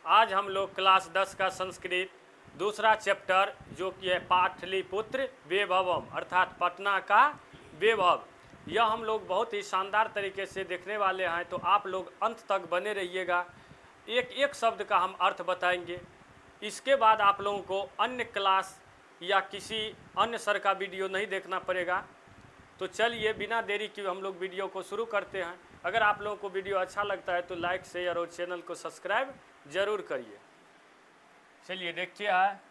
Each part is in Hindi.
आज हम लोग क्लास 10 का संस्कृत दूसरा चैप्टर जो कि है पाटलिपुत्र वैभवम अर्थात पटना का वैभव, यह हम लोग बहुत ही शानदार तरीके से देखने वाले हैं। तो आप लोग अंत तक बने रहिएगा, एक एक शब्द का हम अर्थ बताएंगे। इसके बाद आप लोगों को अन्य क्लास या किसी अन्य सर का वीडियो नहीं देखना पड़ेगा। तो चलिए बिना देरी के हम लोग वीडियो को शुरू करते हैं। अगर आप लोगों को वीडियो अच्छा लगता है तो लाइक शेयर और चैनल को सब्सक्राइब जरूर करिए। चलिए देखिए है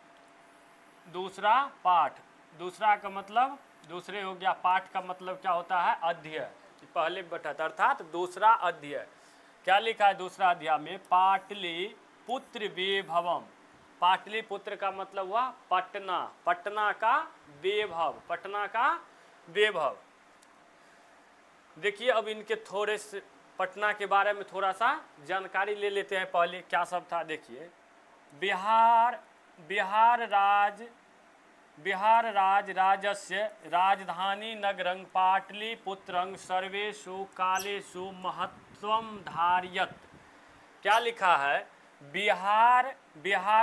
दूसरा पाठ। दूसरा का मतलब दूसरे हो गया, पाठ का मतलब क्या होता है? अध्यय। पहले बैठा था अर्थात दूसरा अध्यय। क्या लिखा है दूसरा अध्याय में? पाटलिपुत्र वैभवम। पाटलिपुत्र का मतलब हुआ पटना, पटना का वैभव, पटना का वैभव। देखिए अब इनके थोड़े से पटना के बारे में थोड़ा सा जानकारी ले लेते हैं। पहले क्या सब था देखिए। बिहार राजस्य राजधानी नगरं पाटलिपुत्रं सर्वेषु कालेषु महत्वं धारयत्। क्या लिखा है? बिहार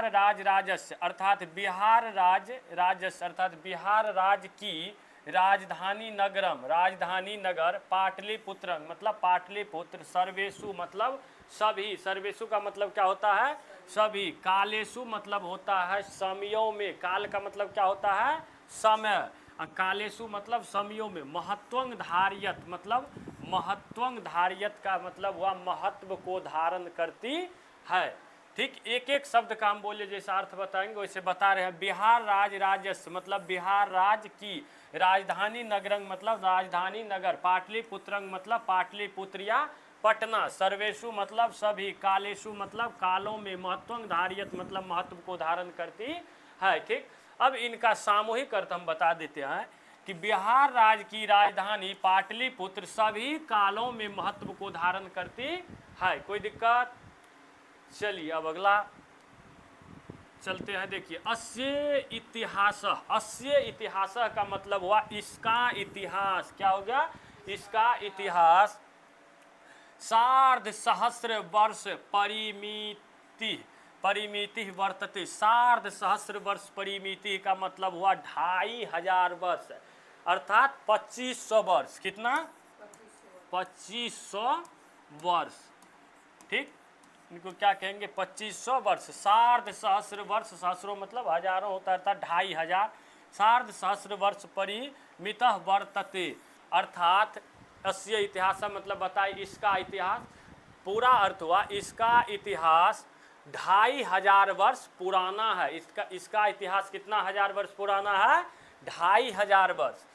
राजस्य अर्थात बिहार राजस्य अर्थात बिहार राज्य की राजधानी नगरम, राजधानी नगर, पाटलिपुत्र मतलब पाटलिपुत्र, सर्वेषु मतलब सभी, सर्वेषु का मतलब क्या होता है? सभी, कालेषु मतलब होता है समयों में, काल का मतलब क्या होता है? समय, कालेषु मतलब समयों में, महत्वं धारयत मतलब महत्वं धारयत का मतलब हुआ महत्व को धारण करती है। ठीक, एक एक शब्द का हम बोले जैसा अर्थ बताएंगे वैसे बता रहे हैं। बिहार राजस्य मतलब बिहार राज्य की, राजधानी नगरंग मतलब राजधानी नगर, पाटलिपुत्रंग मतलब पाटलिपुत्र या पटना, सर्वेषु मतलब सभी, कालेषु मतलब कालों में, महत्वं धारयत मतलब महत्व को धारण करती है। ठीक, अब इनका सामूहिक अर्थ हम बता देते हैं कि बिहार राज्य की राजधानी पाटलिपुत्र सभी कालों में महत्व को धारण करती है। कोई दिक्कत? चलिए अब अगला चलते हैं। देखिए अस्य इतिहास, अस्य इतिहास का मतलब हुआ इसका इतिहास। क्या हो गया? इसका इतिहास। सार्ध सहस्र वर्ष परिमिति वर्तते। सार्ध सहस्र वर्ष परिमिति का मतलब हुआ 2500 वर्ष अर्थात 2500 वर्ष। कितना? 2500 वर्ष। ठीक, इनको क्या कहेंगे? 2500 वर्ष। सार्ध सहस्र वर्ष, सहस्रों मतलब हजारों होता है अर्थात 2500। सार्ध सहस्र वर्ष परिमित वर्तते अर्थात अस्य इतिहास मतलब बताए इसका इतिहास। पूरा अर्थ हुआ इसका इतिहास 2500 वर्ष पुराना है। इसका इतिहास कितना हजार वर्ष पुराना है? 2500 वर्ष।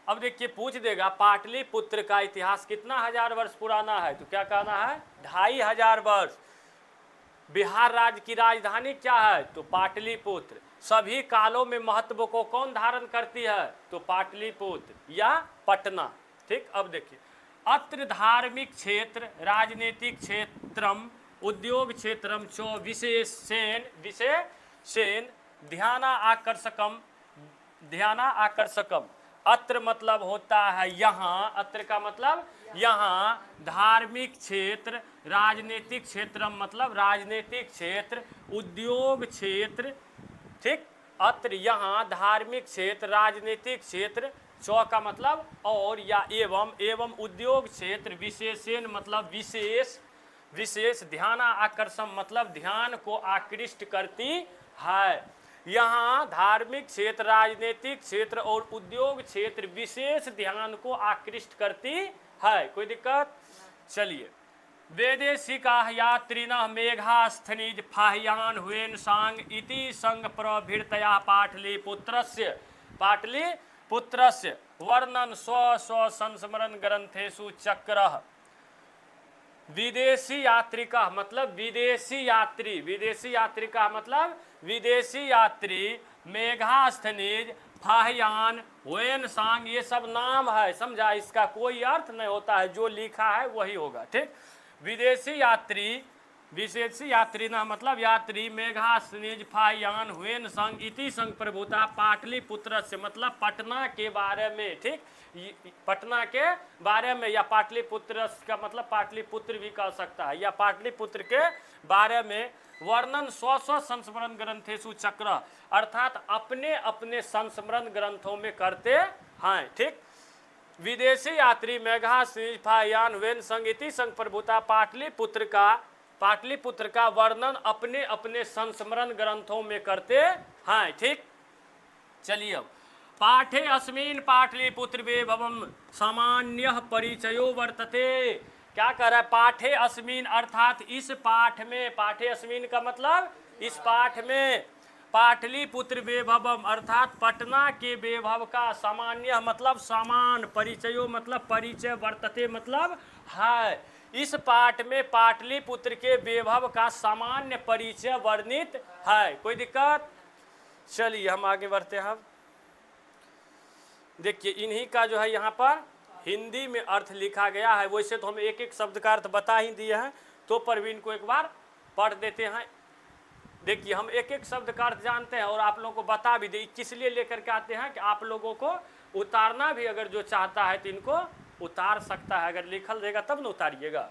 अब देखिए पूछ देगा पाटलिपुत्र का इतिहास कितना हजार वर्ष पुराना है, तो क्या कहना है? 2500 वर्ष। बिहार राज्य की राजधानी क्या है? तो पाटलिपुत्र। सभी कालों में महत्व को कौन धारण करती है? तो पाटलिपुत्र या पटना। ठीक, अब देखिए अत्र धार्मिक क्षेत्र, राजनीतिक क्षेत्रम, उद्योग क्षेत्रम च विशेषेण ध्यान आकर्षकम। अत्र मतलब होता है यहाँ, अत्र का मतलब यहाँ, धार्मिक क्षेत्र, राजनीतिक क्षेत्र मतलब राजनीतिक क्षेत्र, उद्योग क्षेत्र। ठीक, अत्र यहाँ धार्मिक क्षेत्र, राजनीतिक क्षेत्र, चौ का मतलब और या एवं उद्योग क्षेत्र, विशेषण मतलब विशेष, ध्यान आकर्षण मतलब ध्यान को आकृष्ट करती है। यहाँ धार्मिक क्षेत्र, राजनीतिक क्षेत्र और उद्योग क्षेत्र विशेष ध्यान को आकृष्ट करती है। कोई दिक्कत? चलिए वैदेशिका यात्रिनः मेघास्थनीज फाह्यान हुएन सांग इति संग प्रभृतया पाटलिपुत्रस्य वर्णन स्व संस्मरण ग्रंथेषु चक्रः। विदेशी यात्री का मतलब विदेशी यात्री, विदेशी यात्री का मतलब विदेशी यात्री, मेघास्थनीज, फाह्यान, हुएन सांग, ये सब नाम है, समझा? इसका कोई अर्थ नहीं होता है, जो लिखा है वही होगा। ठीक, विदेशी यात्री ना मतलब यात्री, मेघास्थनीज, फाह्यान, हुएन संग इति संग प्रभुता पाटलिपुत्र से मतलब पटना के बारे में। ठीक, पटना के बारे में या पाटलिपुत्र का मतलब पाटलिपुत्र भी कह सकता है, या पाटलिपुत्र के बारे में वर्णन स्व स्व संस्मरण ग्रंथेषु चक्र, अर्थात अपने अपने संस्मरण ग्रंथों में करते हैं। ठीक, विदेशी यात्री मेघाश्रीफायान वेन संग इति संग प्रभुता पाटलिपुत्र का वर्णन अपने अपने संस्मरण ग्रंथों में करते हैं। ठीक, चलिए अब पाठे अस्मिन् पाटलिपुत्र वैभवम सामान्य परिचयो वर्तते। क्या कह रहा है? पाठे अस्मिन् अर्थात इस पाठ में, पाठे अस्मिन् का मतलब इस पाठ में, पाटलिपुत्र वैभवम अर्थात पटना के वैभव का, सामान्य मतलब समान, परिचयो मतलब परिचय, वर्तते मतलब है, इस पाठ में पाटलिपुत्र के वैभव का सामान्य परिचय वर्णित है। कोई दिक्कत? चलिए हम आगे बढ़ते हैं। देखिए इन्हीं का जो है यहाँ पर हिंदी में अर्थ लिखा गया है। वैसे तो हम एक एक शब्द का अर्थ बता ही दिए हैं, तो परवीन को एक बार पढ़ देते हैं। देखिए हम एक एक शब्द का अर्थ जानते हैं और आप लोगों को बता भी दे, किस लिए लेकर के आते हैं कि आप लोगों को उतारना भी अगर जो चाहता है तो इनको उतार सकता है। अगर लिखल रहेगा तब ना उतारिएगा।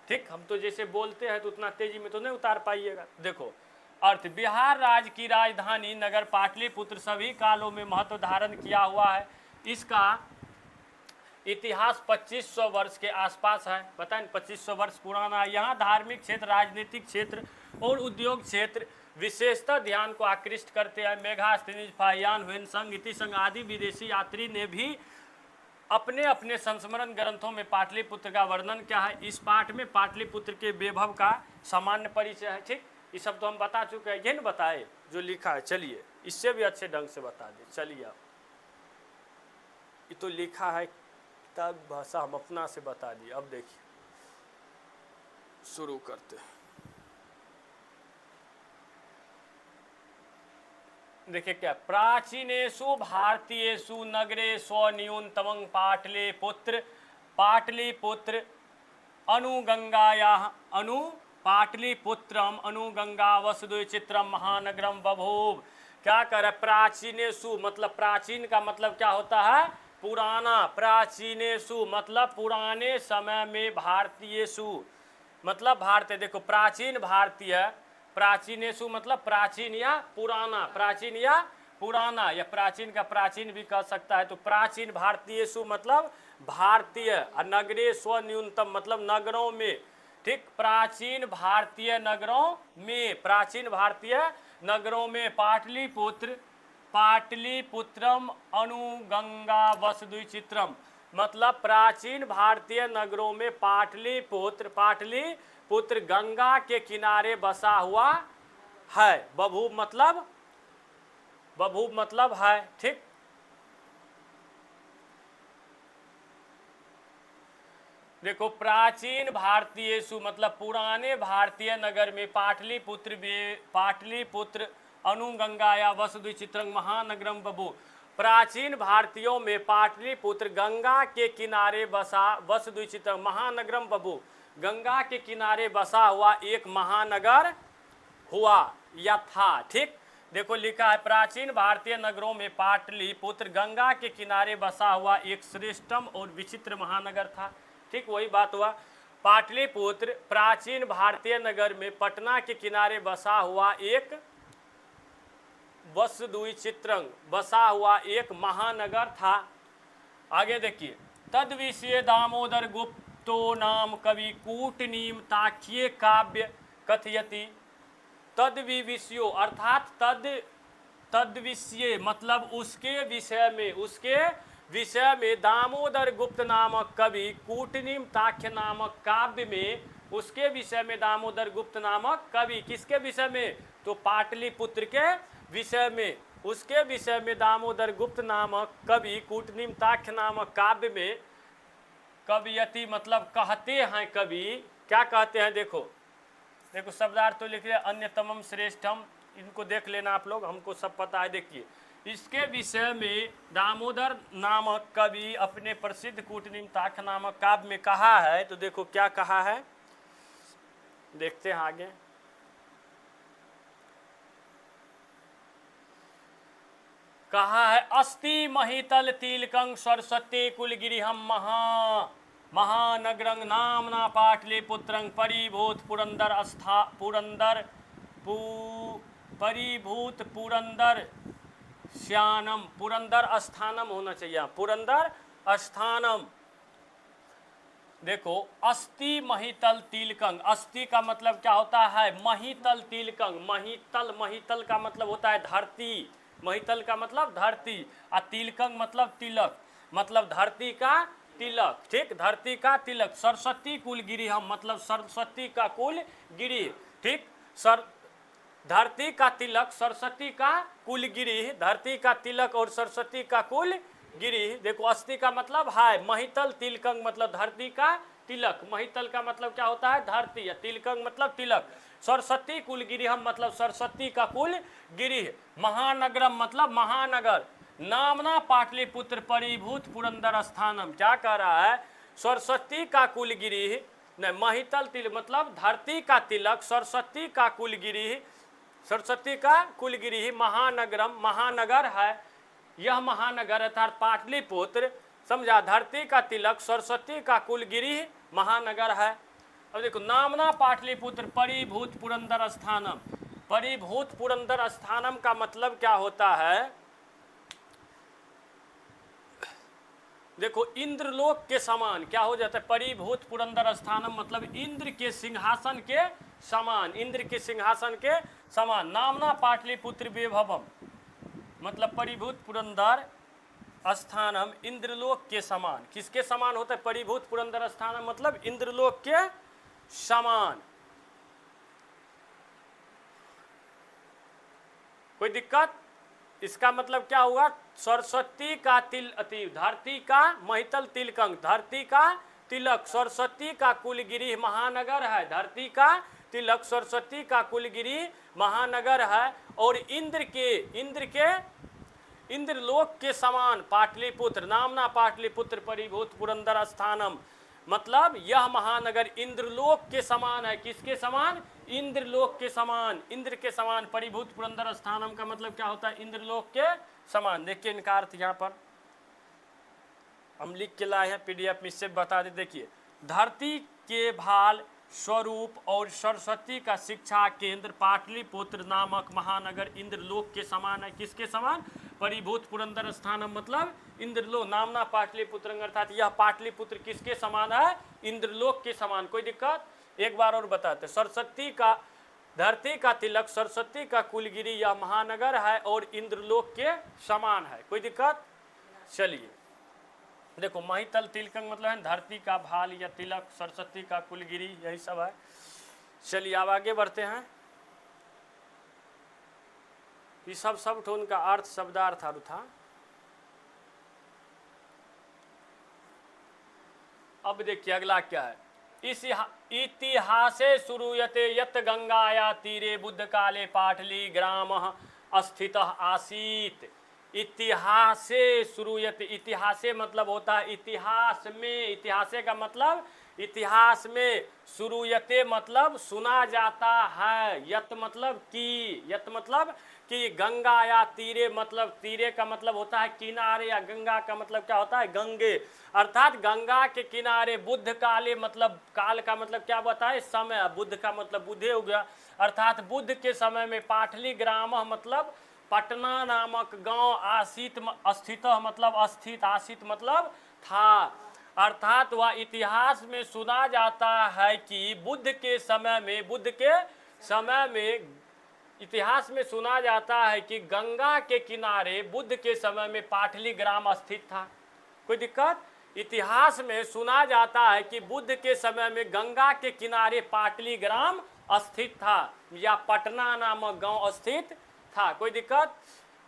ठीक, हम तो जैसे बोलते हैं तो उतना तेजी में तो नहीं उतार पाइएगा। देखो अर्थ, बिहार राज्य की राजधानी नगर पाटलिपुत्र सभी कालों में महत्व धारण किया हुआ है। इसका इतिहास 2500 वर्ष के आसपास है। पता है 2500 वर्ष पुराना है। यहाँ धार्मिक क्षेत्र, राजनीतिक क्षेत्र और उद्योग क्षेत्र विशेषतः ध्यान को आकृष्ट करते हैं। मेघाश्रीफायान वेन संग इति संग आदि विदेशी यात्री ने भी अपने अपने संस्मरण ग्रंथों में पाटलिपुत्र का वर्णन क्या है। इस पाठ में पाटलिपुत्र के वैभव का सामान्य परिचय है। ठीक, ये सब तो हम बता चुके हैं, ये न बताए जो लिखा है। चलिए इससे भी अच्छे ढंग से बता दें। चलिए अब ये तो लिखा है किताब भाषा, हम अपना से बता दिए। अब देखिए शुरू करते हैं। देखिए क्या, प्राचीनेषु भारतीयेषु नगरेषु न्यूनतमं पाटलिपुत्र अनुगंगायाः पाटलिपुत्रम अनुगंगा वसुद्वैचित्रम महानगरम बभूव। क्या कर रहा है? प्राचीनेषु मतलब प्राचीन का मतलब क्या होता है? पुराना। प्राचीनेषु मतलब पुराने समय में, भारतीयेषु मतलब भारतीय। देखो प्राचीन भारतीय, प्राचीनेषु मतलब प्राचीन या पुराना, प्राचीन या पुराना, या प्राचीन का प्राचीन भी कह सकता है। तो प्राचीन भारतीयेषु मतलब भारतीय, नगरेषु न्यूनतम मतलब नगरों में। ठीक, प्राचीन भारतीय नगरों में, प्राचीन भारतीय नगरों में पाटलिपुत्रम अनुगंगा वसुद्वैचित्रम मतलब प्राचीन भारतीय नगरों में पाटलिपुत्र गंगा के किनारे बसा हुआ है। बभूव मतलब है। ठीक, देखो प्राचीन भारतीयेषु मतलब पुराने भारतीय नगर में पाटलिपुत्र अनुगंगा या वसुद्वैचित्रम महानगरम बभू। प्राचीन भारतीयों में पाटलिपुत्र गंगा के किनारे बसा वसुद्वैचित्रम महानगरम बभू, गंगा के किनारे बसा हुआ एक महानगर हुआ या था। ठीक, देखो लिखा है प्राचीन भारतीय नगरों में पाटलिपुत्र गंगा के किनारे बसा हुआ एक श्रेष्ठतम और विचित्र महानगर था। ठीक, वही बात हुआ। पाटलिपुत्र प्राचीन भारतीय नगर में पटना के किनारे बसा हुआ एक वसुद्वैचित्रम बसा हुआ एक महानगर था। आगे देखिए, तद विषय दामोदर गुप्तो नाम कवि कूटनीमताख्ये काव्य कथयति। तद विषयो अर्थात तद विषय मतलब उसके विषय में दामोदर गुप्त नामक कवि कूटनीमताख्य नामक काव्य में, उसके विषय में दामोदर गुप्त नामक कवि, किसके विषय में? तो पाटलिपुत्र के विषय में, उसके विषय में दामोदर गुप्त नामक कवि कूटनीमताख्य नामक काव्य में कवियति मतलब कहते हैं। कवि क्या कहते हैं? देखो शब्दार्थ तो लिख रहे अन्यतमम श्रेष्ठम, इनको देख लेना आप लोग, हमको सब पता है। देखिए इसके विषय में दामोदर नामक कवि अपने प्रसिद्ध कूटनीमताख्य नामक काव्य में कहा है। तो देखो क्या कहा है, देखते हैं आगे। कहा है अस्ति महितल तिलकं सरस्वती कुलगिरिहम महानगरं नामना पाटलिपुत्रं परिभूत पुरंदर परिभूत पुरंदर श्यानम, पुरंदर स्थानम होना चाहिए, पुरंदर स्थानम। देखो अस्ति महितल तिलकंग, अस्ति का मतलब क्या होता है, महितल तिलकंग, महितल, महितल का मतलब होता है धरती, महितल का मतलब धरती, और तिलकंग मतलब तिलक, मतलब धरती का तिलक, ठीक, धरती का तिलक। सरस्वती कुल गिरी हम, मतलब सरस्वती का कुल गिरी, ठीक, सर धरती का तिलक, सरस्वती का कुल गिरी, धरती का तिलक और सरस्वती का कुल गिरी। देखो अस्ति का मतलब है, महितल, तिलकंग मतलब धरती का तिलक, महितल का मतलब क्या होता है धरती, या तिलकंग मतलब तिलक। सरस्वती कुल गिरिहम मतलब सरस्वती का कुल गिरी। महानगरम मतलब महानगर। नामना पाटलिपुत्र परिभूत पुरंदर स्थानम, क्या कह रहा है, सरस्वती का कुल गिरी, नहीं महितल तिल मतलब धरती का तिलक, सरस्वती का कुल गिरी, सरस्वती का कुलगिरी, महानगरम महानगर है, यह महानगर अर्थात पाटलिपुत्र, समझा, धरती का तिलक, सरस्वती का कुलगिरी महानगर है। अब देखो नामना पाटलिपुत्र परिभूत पुरंदर स्थानम, परिभूत पुरंदर स्थानम का मतलब क्या होता है, देखो इंद्रलोक के समान क्या हो जाता है, परिभूत पुरंदर स्थानम मतलब इंद्र के सिंहासन के समान, इंद्र के सिंहासन के समान। नामना पाटलिपुत्र वैभवम मतलब परिभूत पुरंदर स्थानम इंद्रलोक के समान, किसके समान होता है, परिभूत पुरंदर स्थानम मतलब इंद्रलोक के समान। कोई दिक्कत, इसका मतलब क्या हुआ, सरस्वती का तिल अति, धरती का महितल तिलकंग, धरती का तिलक, सरस्वती का कुलगिरी महानगर है, धरती का तिलक, सरस्वती का कुलगिरी महानगर है, और इंद्रलोक के समान पाटलिपुत्र, नामना पाटलिपुत्र परिभूत पुरंदर स्थानम मतलब यह महानगर इंद्रलोक के समान है, किसके समान, इंद्रलोक के समान, इंद्र के समान। परिभूत पुरंदर स्थानम का मतलब क्या होता है, इंद्रलोक के समान। देखिए इनका अर्थ यहाँ पर हम लिख के लाए हैं पीडीएफ में, इससे बता दे। देखिए धरती के भाल स्वरूप और सरस्वती का शिक्षा केंद्र पाटलिपुत्र नामक महानगर इंद्रलोक के समान है, किसके समान, परिभूत पुरंदर स्थानम मतलब इंद्रलोक। नामना पाटलिपुत्र अर्थात यह पाटलिपुत्र किसके समान है, इंद्रलोक के समान। कोई दिक्कत, एक बार और बताते, सरस्वती का, धरती का तिलक, सरस्वती का कुलगिरी, यह महानगर है और इंद्रलोक के समान है। कोई दिक्कत, चलिए देखो महितल तिलकंग मतलब है धरती का भाल या तिलक, सरस्वती का कुलगिरी, यही सब है। चलिए अब आगे बढ़ते हैं। ये सब ठोन का अर्थ शब्दार्थ था। अब देखिए अगला क्या है, इस इतिहासे शुरूयते यत गंगाया तीरे बुद्ध काले पाटली ग्राम स्थित आसीत। इतिहासे शुरूयते, इतिहासे मतलब होता है इतिहास में, इतिहासे का मतलब इतिहास में, शुरूयते मतलब सुना जाता है, यत मतलब कि, यत मतलब कि, गंगा या तीरे मतलब तीरे का मतलब होता है किनारे, या गंगा का मतलब क्या होता है गंगे, अर्थात गंगा के किनारे, बुद्ध काले मतलब काल का मतलब क्या बताए समय, बुद्ध का मतलब बुद्धे हो गया, अर्थात बुद्ध के समय में पाटली ग्राम मतलब पटना नामक गांव, आसित स्थित मतलब स्थित, आसित मतलब था, अर्थात वह इतिहास में सुना जाता है कि बुद्ध के समय में, बुद्ध के समय में इतिहास में सुना जाता है कि गंगा के किनारे बुद्ध के समय में पाटली ग्राम स्थित था। कोई दिक्कत, इतिहास में सुना जाता है कि बुद्ध के समय में गंगा के किनारे पाटली ग्राम स्थित था या पटना नामक गांव स्थित था। कोई दिक्कत।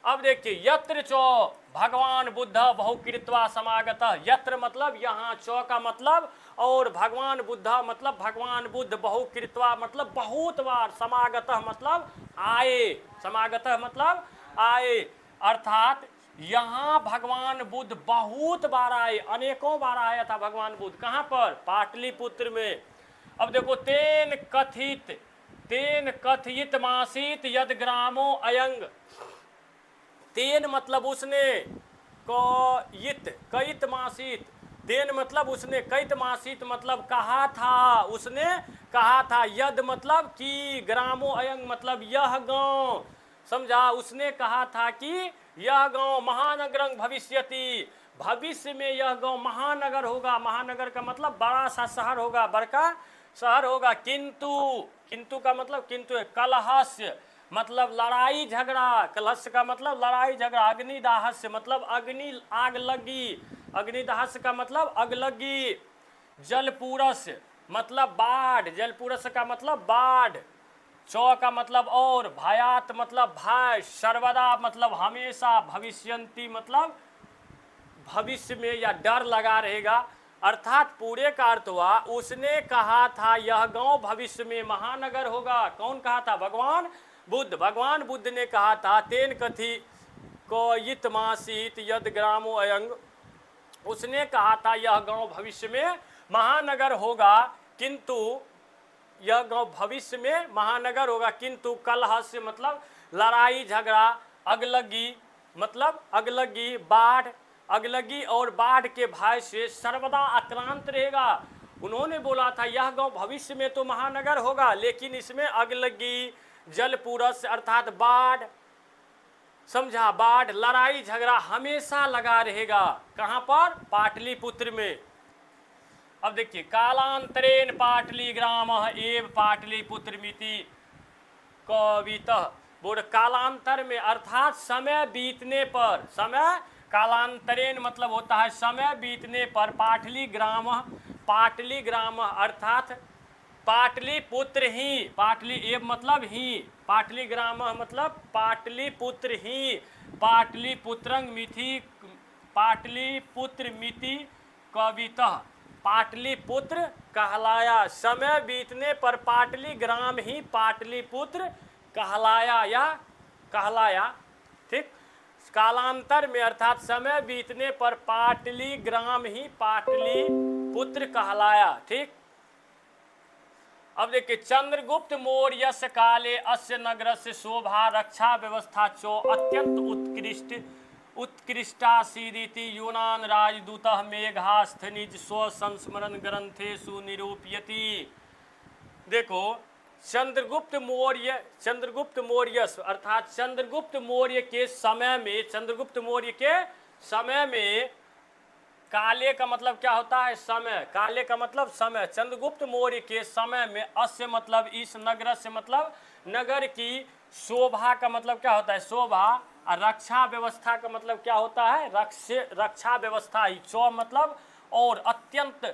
अब देखिए यत्र चौ भगवान बुद्ध बहुकृत्वा समागतः, यत्र मतलब यहाँ, चौ का मतलब और भगवान बुद्ध मतलब भगवान बुद्ध, बहुकृत्वा मतलब बहुत बार, समागतः मतलब आए, समागतः मतलब आए, अर्थात यहाँ भगवान बुद्ध बहुत बार आए, अनेकों बार आया था भगवान बुद्ध। कहाँ पर, पाटलिपुत्र में। अब देखो तेन कथित मासीत यद ग्रामो अयंग, तेन मतलब उसने, कयित मासीत तेन मतलब उसने, कैतमासीत मतलब कहा था, उसने कहा था, यद मतलब कि, ग्रामो अयंग मतलब यह गांव, समझा, उसने कहा था कि यह गांव महानगरंग भविष्यति, भविष्य में यह गांव महानगर होगा। महानगर का मतलब बड़ा सा शहर होगा, बड़का शहर होगा। किंतु, किंतु का मतलब किंतु है। कलहस्य मतलब लड़ाई झगड़ा, कलहस्य का मतलब लड़ाई झगड़ा। अग्निदाहस्य मतलब अग्नि आग लगी, अग्निदाहस्य का मतलब अग लगी। जलपूरस मतलब बाढ़, जलपूरस का मतलब बाढ़। चौ का मतलब और, भयात मतलब भय, सर्वदा मतलब हमेशा, भविष्यंती मतलब भविष्य में या डर लगा रहेगा। अर्थात पूरे का अर्थ हुआ, उसने कहा था यह गांव भविष्य में महानगर होगा। कौन कहा था? भगवान बुद्ध। भगवान बुद्ध ने कहा था, तेन कथि कोयितमासीत यद ग्रामो अयंग, उसने कहा था यह गांव भविष्य में महानगर होगा, किंतु यह गांव भविष्य में महानगर होगा, किंतु कलहस्य मतलब लड़ाई झगड़ा, अगलगी मतलब अगलगी, बाढ़, अगलगी और बाढ़ के भय से सर्वदा आक्रांत रहेगा। उन्होंने बोला था यह गांव भविष्य में तो महानगर होगा, लेकिन इसमें अगलगी, जलपूरस अर्थात बाढ़, समझा, बाढ़, लड़ाई झगड़ा हमेशा लगा रहेगा। कहां पर? पाटलिपुत्र में। अब देखिए, कालांतरेण पाटलिग्रामः एव पाटलिपुत्रमिति कवितः, बोल कालांतर में अर्थात समय बीतने पर, समय कालांतरेण मतलब होता है समय बीतने पर, पाटलिग्रामः, पाटलिग्रामः अर्थात पाटलिपुत्र ही, पाटली एव मतलब ही, पाटलिग्रामः मतलब पाटलिपुत्र ही, पाटलिपुत्रं मिथि, पाटलिपुत्र मिति कवितः, पाटलिपुत्र कहलाया। समय बीतने पर पाटलिग्राम ही पाटलिपुत्र कहलाया या कहलाया। ठीक, कालांतर में अर्थात समय बीतने पर पाटलिग्राम ही पाटलिपुत्र कहलाया। ठीक, अब देखिए, चंद्रगुप्त मौर्यस्य काले अस्य नगरस्य शोभा रक्षा व्यवस्था चो अत्यंत उत्कृष्टासीदिति यूनान राजदूतः मेघास्थनिज स्वसंस्मरण ग्रंथेषु निरूपयति। देखो, चंद्रगुप्त मौर्य अर्थात चंद्रगुप्त मौर्य के समय में, चंद्रगुप्त मौर्य के समय में, काले का मतलब क्या होता है? समय। काले का मतलब समय। चंद्रगुप्त मौर्य के समय में अस्य मतलब इस, नगर से मतलब नगर की, शोभा का मतलब क्या होता है? शोभा। और रक्षा व्यवस्था का मतलब क्या होता है? रक्षा व्यवस्था ही। चौ मतलब और, अत्यंत,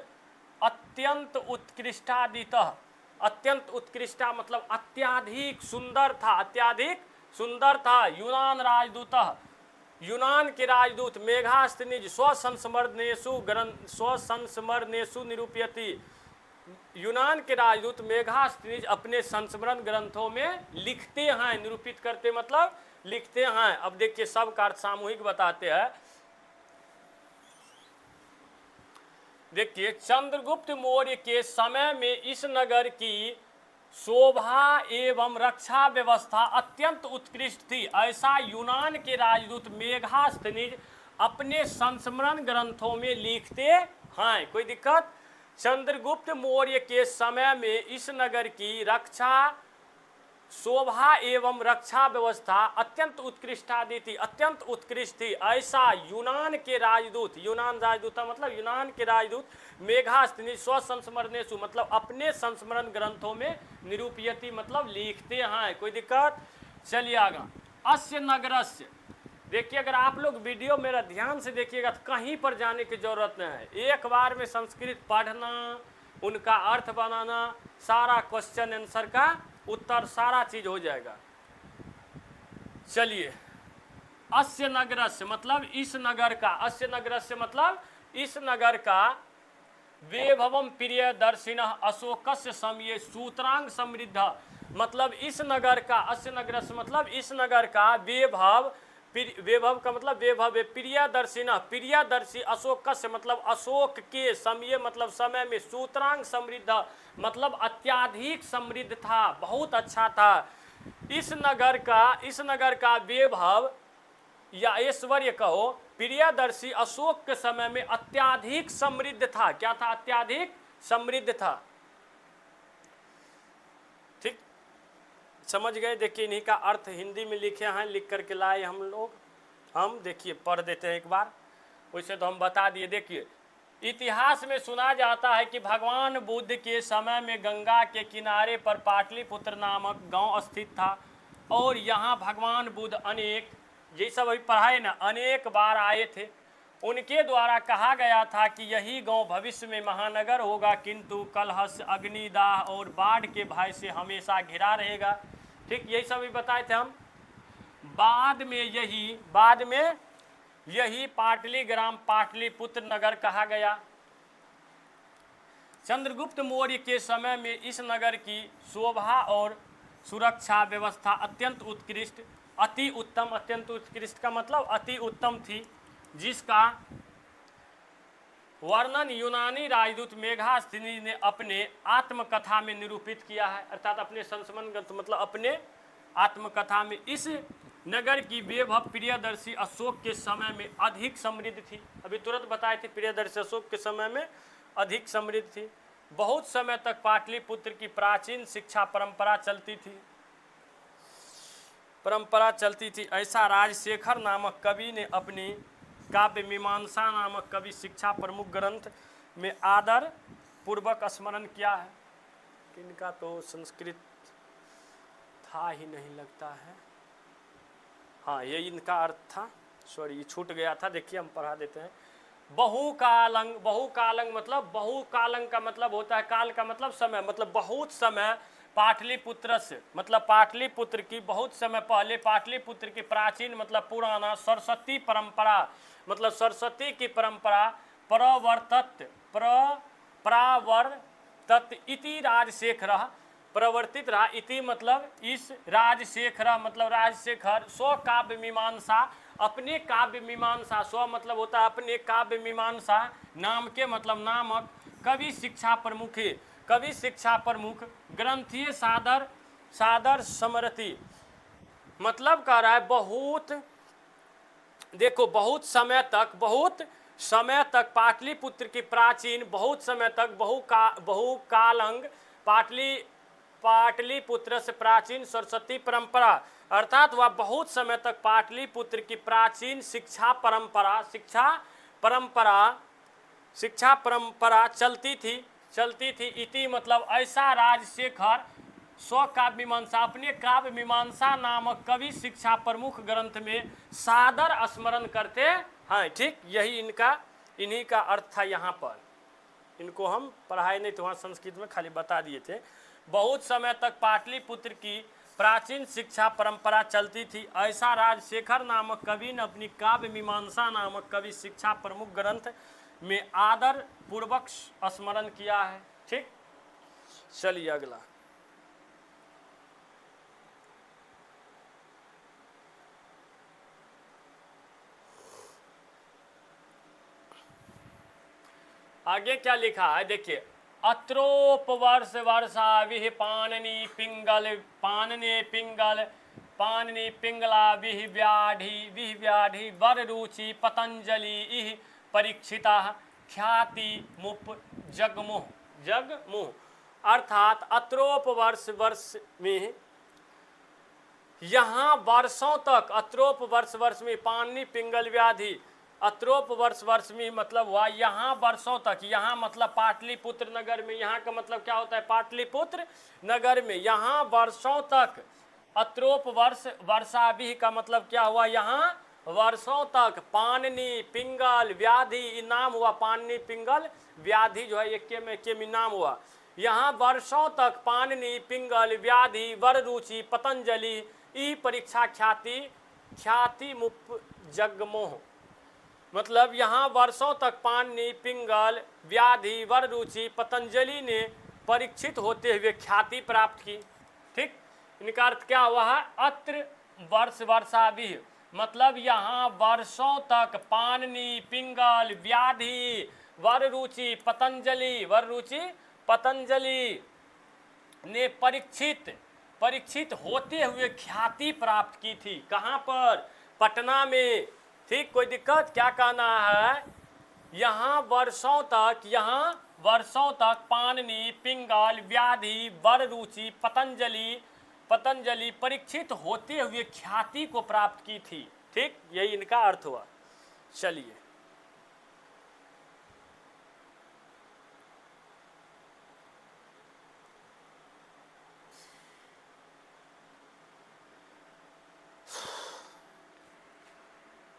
अत्यंत उत्कृष्टादितः, अत्यंत उत्कृष्टा मतलब अत्याधिक सुंदर था, अत्याधिक सुंदर था। यूनान राजदूतः, यूनान के राजदूत, मेघास्तनिज स्वसंस्मरणेषु निरूपयति, यूनान के राजदूत मेघास्तनिज अपने संस्मरण ग्रंथों में लिखते हैं, निरूपित करते मतलब लिखते हैं। अब देखिए, सब का अर्थ सामूहिक बताते हैं। देखिए, चंद्रगुप्त मौर्य के समय में इस नगर की शोभा एवं रक्षा व्यवस्था अत्यंत उत्कृष्ट थी, ऐसा यूनान के राजदूत मेघास्तनिज अपने संस्मरण ग्रंथों में लिखते हैं। कोई दिक्कत? चंद्रगुप्त मौर्य के समय में इस नगर की रक्षा, शोभा एवं रक्षा व्यवस्था अत्यंत उत्कृष्टादि थी, अत्यंत उत्कृष्ट थी, ऐसा यूनान के राजदूत, यूनान राजदूत मतलब यूनान के राजदूत मेघास्तनिज स्वसंस्मरणेषु मतलब अपने संस्मरण ग्रंथों में निरूपयति मतलब लिखते हैं। कोई दिक्कत? चलिए आगे। अस्य नगरस्य, देखिए, अगर आप लोग वीडियो मेरा ध्यान से देखिएगा तो कहीं पर जाने की जरूरत नहीं है। एक बार में संस्कृत पढ़ना, उनका अर्थ बनाना, सारा क्वेश्चन आंसर का उत्तर, सारा चीज हो जाएगा। चलिए, अस्य नगरस्य मतलब इस नगर का, अस्य नगरस्य मतलब इस नगर का, वैभवम प्रिय दर्शिनः अशोकस्य समय सूत्रांग समृद्ध मतलब इस नगर का, अस्य नगरस्य मतलब इस नगर का वैभव, वैभव का मतलब वैभव है, प्रियदर्शिना प्रियदर्शी, अशोक से मतलब अशोक के, समय मतलब समय में, सूत्रांग समृद्ध मतलब अत्याधिक समृद्ध था, बहुत अच्छा था। इस नगर का वैभव या ऐश्वर्य कहो, प्रियदर्शी अशोक के समय में अत्याधिक समृद्ध था। क्या था? अत्याधिक समृद्ध था। ठीक, समझ गए? देखिए इन्हीं का अर्थ हिंदी में लिखे हैं, लिख करके लाए हम लोग। हम देखिए पढ़ देते हैं एक बार, वैसे तो हम बता दिए। देखिए, इतिहास में सुना जाता है कि भगवान बुद्ध के समय में गंगा के किनारे पर पाटलिपुत्र नामक गांव स्थित था और यहाँ भगवान बुद्ध अनेक, ये सब अभी पढ़ाए ना, अनेक बार आए थे। उनके द्वारा कहा गया था कि यही गांव भविष्य में महानगर होगा, किंतु कलह, अग्निदाह और बाढ़ के भय से हमेशा घिरा रहेगा। ठीक, यही सब भी बताए थे हम। बाद में यही पाटलीग्राम पाटलिपुत्र नगर कहा गया। चंद्रगुप्त मौर्य के समय में इस नगर की शोभा और सुरक्षा व्यवस्था अत्यंत उत्कृष्ट, अति उत्तम, अत्यंत उत्कृष्ट का मतलब अति उत्तम थी, जिसका वर्णन यूनानी राजदूत मेगास्थनीज ने अपने आत्मकथा में निरूपित किया है। अर्थात अपने संस्मरण ग्रंथ मतलब अपने आत्मकथा में इस नगर की वैभव प्रियदर्शी अशोक के समय में अधिक समृद्ध थी। अभी तुरंत बताए थे, प्रियदर्शी अशोक के समय में अधिक समृद्ध थी। बहुत समय तक पाटलिपुत्र की प्राचीन शिक्षा परंपरा चलती थी। ऐसा राजशेखर नामक कवि ने अपनी काव्य मीमांसा नामक कवि शिक्षा प्रमुख ग्रंथ में आदर पूर्वक स्मरण किया है। इनका तो संस्कृत था ही नहीं लगता है। हाँ, ये इनका अर्थ था, सॉरी छूट गया था। देखिए हम पढ़ा देते हैं। बहुकालंग मतलब, बहुकालंग का मतलब होता है, काल का मतलब समय, मतलब बहुत समय पाटलिपुत्र से, मतलब पाटलिपुत्र की बहुत समय पहले पाटलिपुत्र की प्राचीन मतलब पुराना सरस्वती परंपरा, मतलब सरस्वती की परंपरा प्रावर्तत इति राजशेखर, प्रवर्तित रहा। इति मतलब इस, राजशेखर मतलब राजशेखर स्व काव्य मीमांसा, अपने काव्य मीमांसा, स्व मतलब होता है अपने काव्य मीमांसा नाम के मतलब नामक कवि शिक्षा प्रमुख ग्रंथीय सादर समरति, मतलब कह रहा है बहुत समय तक पाटलिपुत्र की प्राचीन, बहुत समय तक बहुकालंग पाटलिपुत्र से प्राचीन सरस्वती परंपरा, अर्थात वह बहुत समय तक पाटलिपुत्र की प्राचीन शिक्षा परंपरा चलती थी। इति मतलब ऐसा राजशेखर स्व काव्य मीमांसा, अपने काव्य मीमांसा नामक कवि शिक्षा प्रमुख ग्रंथ में सादर स्मरण करते हैं। ठीक, यही इन्हीं का अर्थ था। यहाँ पर इनको हम पढ़ाए नहीं तो वहाँ संस्कृत में खाली बता दिए थे। बहुत समय तक पाटलिपुत्र की प्राचीन शिक्षा परंपरा चलती थी। ऐसा राजशेखर नामक कवि ने अपनी काव्य मीमांसा नामक कवि शिक्षा प्रमुख ग्रंथ में आदर पूर्वक स्मरण किया है। ठीक, चलिए अगला। आगे क्या लिखा है देखिए। अत्रोपवर्ष वर्षा विह पाननी पिंगला विह व्याढ़ी वर रुचि पतंजलि इह परीक्षिता ख्याति मुप जगमुह, अर्थात वर्ष में यहाँ वर्षों तक, वर्ष में पाननी पिंगल व्याधि, वर्ष में मतलब हुआ यहाँ वर्षों तक, यहाँ मतलब पाटलिपुत्र नगर में, यहाँ का मतलब क्या होता है पाटलिपुत्र नगर में, यहाँ वर्षों तक। वर्षाभिः का मतलब क्या हुआ, यहाँ वर्षों तक। पाननी पिंगल व्याधि नाम हुआ, पाननी पिंगल व्याधि जो है एक में नाम हुआ। यहाँ वर्षों तक पाननी पिंगल व्याधि वर रुचि पतंजलि ई परीक्षा ख्याति मुप जगमोह, मतलब यहाँ वर्षों तक पाननी पिंगल व्याधि वर रुचि पतंजलि ने परीक्षित होते हुए ख्याति प्राप्त की। ठीक, इनका अर्थ क्या हुआ है, अत्र वर्षाभिः मतलब यहाँ वर्षों तक पाननी पिंगल व्याधि वर रुचि पतंजलि ने परीक्षित होते हुए ख्याति प्राप्त की थी। कहाँ पर, पटना में। ठीक, कोई दिक्कत? क्या कहना है, यहाँ वर्षों तक पाणिनि, पिंगल, व्याधि, वररुचि, पतंजलि परीक्षित होते हुए ख्याति को प्राप्त की थी। ठीक, यही इनका अर्थ हुआ। चलिए,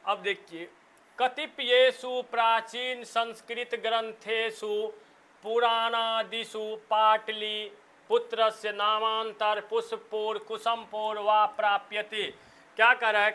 अब देखिए, कतिपयेषु प्राचीन संस्कृत ग्रंथेषु पुराणादिषु पाटलिपुत्रस्य नामांतर पुष्पपुर कुसुमपुर वा प्राप्यते। क्या कह रहा है,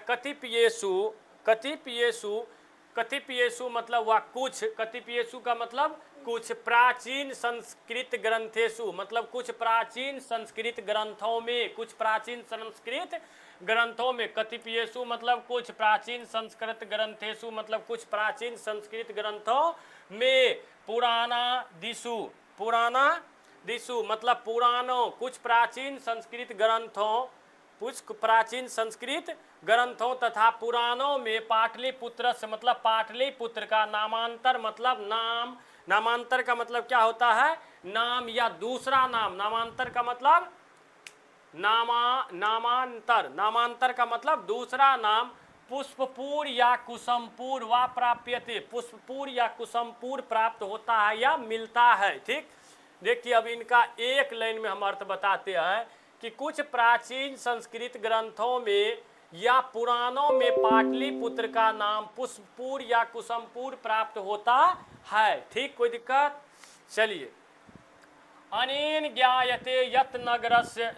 कतिपयेषु मतलब वह कुछ, कतिपयेषु का मतलब कुछ, प्राचीन संस्कृत ग्रंथेषु मतलब कुछ प्राचीन संस्कृत ग्रंथों में, कुछ प्राचीन संस्कृत ग्रंथों में, कतिपयेषु मतलब कुछ, प्राचीन संस्कृत ग्रंथेषु मतलब कुछ प्राचीन संस्कृत ग्रंथों में, पुराणादिषु मतलब पुराणों, कुछ प्राचीन संस्कृत ग्रंथों तथा पुराणों में पाटलिपुत्र से मतलब पाटलिपुत्र का नामांतर मतलब नाम, नामांतर का मतलब क्या होता है, नाम या दूसरा नाम, नामांतर का मतलब नामांतर का मतलब दूसरा नाम, पुष्पपुर या कुसुमपुर वा प्राप्यते, पुष्पपुर या कुसुमपुर प्राप्त होता है या मिलता है। ठीक, देखिए अब इनका एक लाइन में हम अर्थ बताते हैं कि कुछ प्राचीन संस्कृत ग्रंथों में या पुराणों में पाटलिपुत्र का नाम पुष्पपुर या कुसुमपुर प्राप्त होता है। ठीक, कोई दिक्कत? चलिए, अनेन ज्ञायते यत् नगरस्य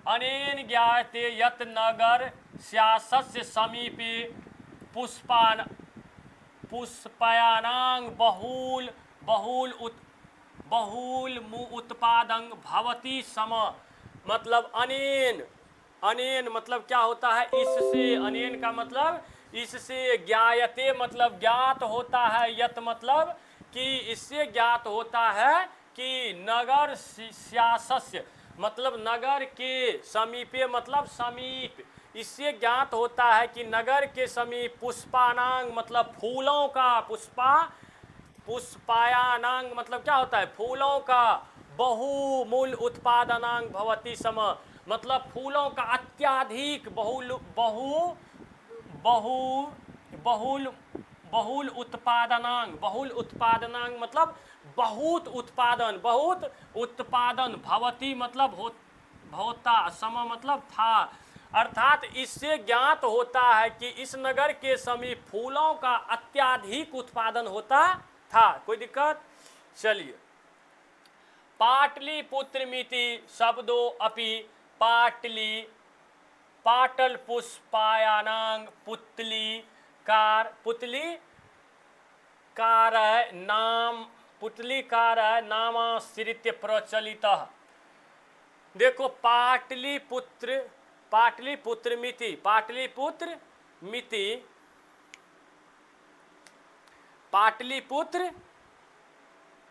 अनेन ज्ञायते यत् नगर स्यासस्य समीपे पुष्पयानां बहुल उत्पादन भवति सम। मतलब अनेन मतलब क्या होता है, इससे, अनेन का मतलब इससे, ज्ञायते मतलब ज्ञात होता है, यत मतलब कि इससे ज्ञात होता है कि नगर स्यासस्य मतलब नगर के, समीपे मतलब समीप, इससे ज्ञात होता है कि नगर के समीप पुष्पानांग मतलब फूलों का, पुष्पायानांग मतलब क्या होता है, फूलों का, बहुमूल उत्पादनांग भवति सम मतलब फूलों का अत्याधिक बहुल उत्पादनांग मतलब बहुत उत्पादन भवती मतलब होता, सम मतलब था। अर्थात इससे ज्ञात होता है कि इस नगर के समीप फूलों का अत्याधिक उत्पादन होता था। कोई दिक्कत? चलिए, पाटलिपुत्रमिति शब्दो अपि पाटल पुष्पायानां पुतलिकार नामाश्रित्य प्रचलितः। देखो, पाटलिपुत्र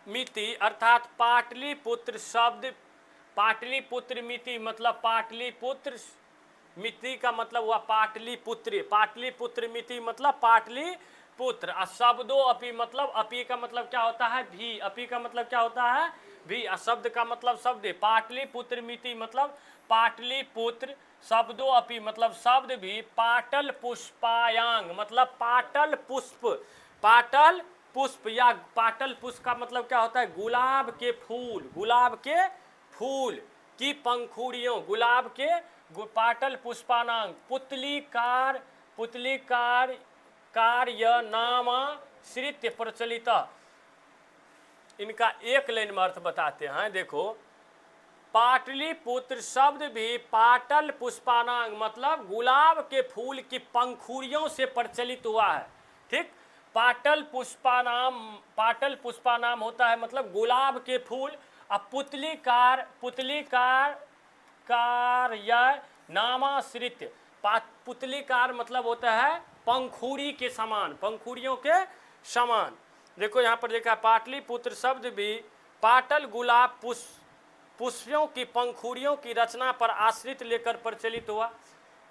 मिति अर्थात पाटलिपुत्र शब्द, पाटलिपुत्र मिति मतलब पाटलिपुत्र, मिति का मतलब हुआ पाटलिपुत्र मिति मतलब पाटलिपुत्र। शब्दो अपि मतलब, अपि का मतलब क्या होता है, भी, अपि का मतलब क्या होता है, भी। शब्द का मतलब शब्द, पाटलिपुत्र मिति मतलब पाटलिपुत्र, शब्दो अपि मतलब शब्द भी, पाटल पुष्पायांग मतलब पाटल पुष्प या पाटल पुष्प का मतलब क्या होता है, गुलाब के फूल की पंखुड़ियों, गुलाब के, पाटल पुष्पानांग कार्य नामाश्रित्य प्रचलित। इनका एक लाइन में अर्थ बताते हैं। देखो, पाटलिपुत्र शब्द भी पाटल पुष्पानांग मतलब गुलाब के फूल की पंखुड़ियों से प्रचलित हुआ है। ठीक, पाटल पुष्पानाम होता है मतलब गुलाब के फूल। अब पुतलिकार या नामाश्रित, पुतलिकार मतलब होता है पंखुड़ी के समान, पंखुड़ियों के समान। देखो यहाँ पर देखा, पाटलिपुत्र शब्द भी पाटल गुलाब पुष्पों की पंखुड़ियों की रचना पर आश्रित लेकर प्रचलित हुआ।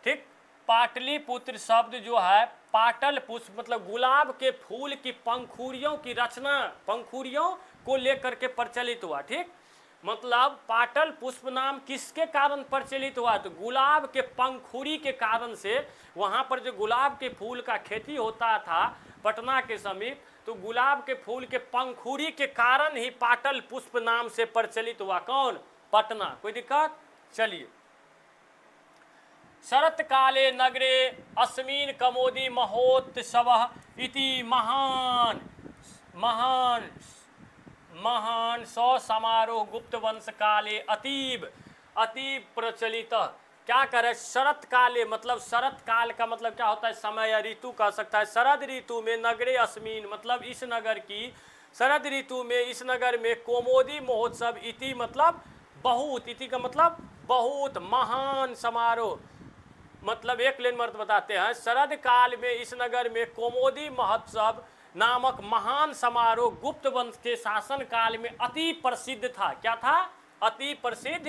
ठीक, पाटलिपुत्र शब्द जो है पाटल पुष्प मतलब गुलाब के फूल की पंखुड़ियों की रचना, पंखुड़ियों को लेकर के प्रचलित हुआ। ठीक, मतलब पाटल पुष्प नाम किसके कारण प्रचलित हुआ? तो गुलाब के पंखुड़ी के कारण से। वहाँ पर जो गुलाब के फूल का खेती होता था पटना के समीप, तो गुलाब के फूल के पंखुड़ी के कारण ही पाटल पुष्प नाम से प्रचलित हुआ। कौन? पटना। कोई दिक्कत? चलिए, शरत काले नगरे अस्मिन् कमोदि महोत्सवः इति महान महान महान सौ समारोह गुप्त वंश काले अतीब प्रचलित। क्या करे? शरत काले मतलब शरत काल का मतलब क्या होता है? समय या ऋतु कह सकता है। शरद ऋतु में नगरे अस्मिन मतलब इस नगर की, शरद ऋतु में इस नगर में कोमोदी महोत्सव इति मतलब बहुत, इति का मतलब बहुत, महान समारोह मतलब एक लेन मर्द बताते हैं। शरद काल में इस नगर में कोमोदी महोत्सव नामक महान समारोह गुप्त वंश के शासन काल में अति प्रसिद्ध था। क्या था? अति प्रसिद्ध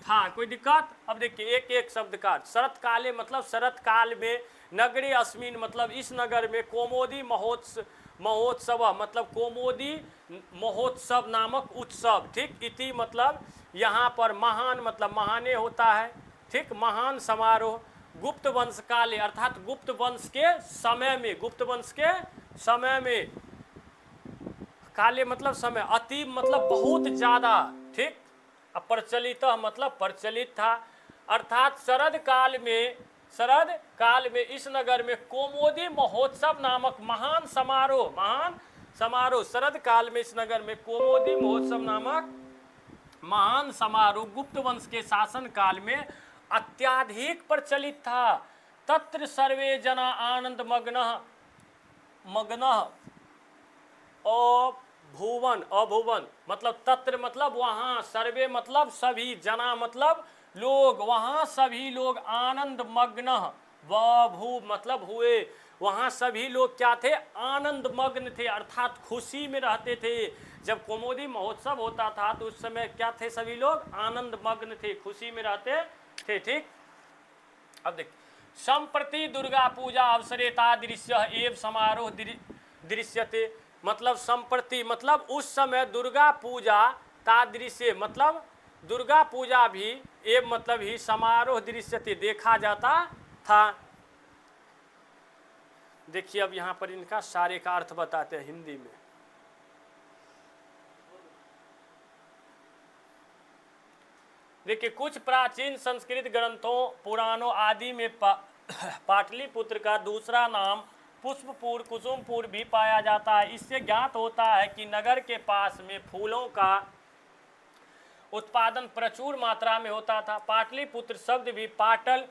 था। कोई दिक्कत? अब देखिए एक एक शब्द का। शरत काले मतलब शरत काल में, नगरी अस्मिन मतलब इस नगर में, कोमोदी महोत्सव मतलब कोमोदी महोत्सव नामक उत्सव। ठीक, इति मतलब यहाँ पर महान मतलब महाने होता है। ठीक, महान समारोह गुप्त वंश काले अर्थात गुप्त वंश के समय में, गुप्त वंश के समय में, काले मतलब समय, अति मतलब बहुत ज्यादा। ठीक, प्रचलित मतलब प्रचलित था। अर्थात शरद काल में इस नगर में कोमोदी महोत्सव नामक महान समारोह शरद काल में इस नगर में कोमोदी महोत्सव नामक महान समारोह गुप्त वंश के शासन काल में अत्याधिक प्रचलित था। तत्र सर्वे जना आनंद मग्न अभुवन मतलब तत्र मतलब वहाँ, सर्वे मतलब सभी, जना मतलब लोग, वहाँ सभी लोग आनंद मग्न बभू मतलब हुए, वहाँ सभी लोग क्या थे? आनंद मग्न थे अर्थात खुशी में रहते थे। जब कोमोदी महोत्सव होता था तो उस समय क्या थे? सभी लोग आनंद मग्न थे, खुशी में रहते थे। ठीक, अब देखिए, संप्रति दुर्गा पूजा अवसरे तादृश्य एवं समारोह दृश्यते मतलब संप्रति मतलब उस समय दुर्गा पूजा तादृश्य मतलब दुर्गा पूजा भी एवं मतलब ही समारोह दृश्यते देखा जाता था। देखिए अब यहाँ पर इनका सारे का अर्थ बताते हैं हिंदी में। देखिए, कुछ प्राचीन संस्कृत ग्रंथों पुराणों आदि में पाटलिपुत्र का दूसरा नाम पुष्पपुर कुसुमपुर भी पाया जाता है। इससे ज्ञात होता है कि नगर के पास में फूलों का उत्पादन प्रचुर मात्रा में होता था। पाटलिपुत्र शब्द भी पाटल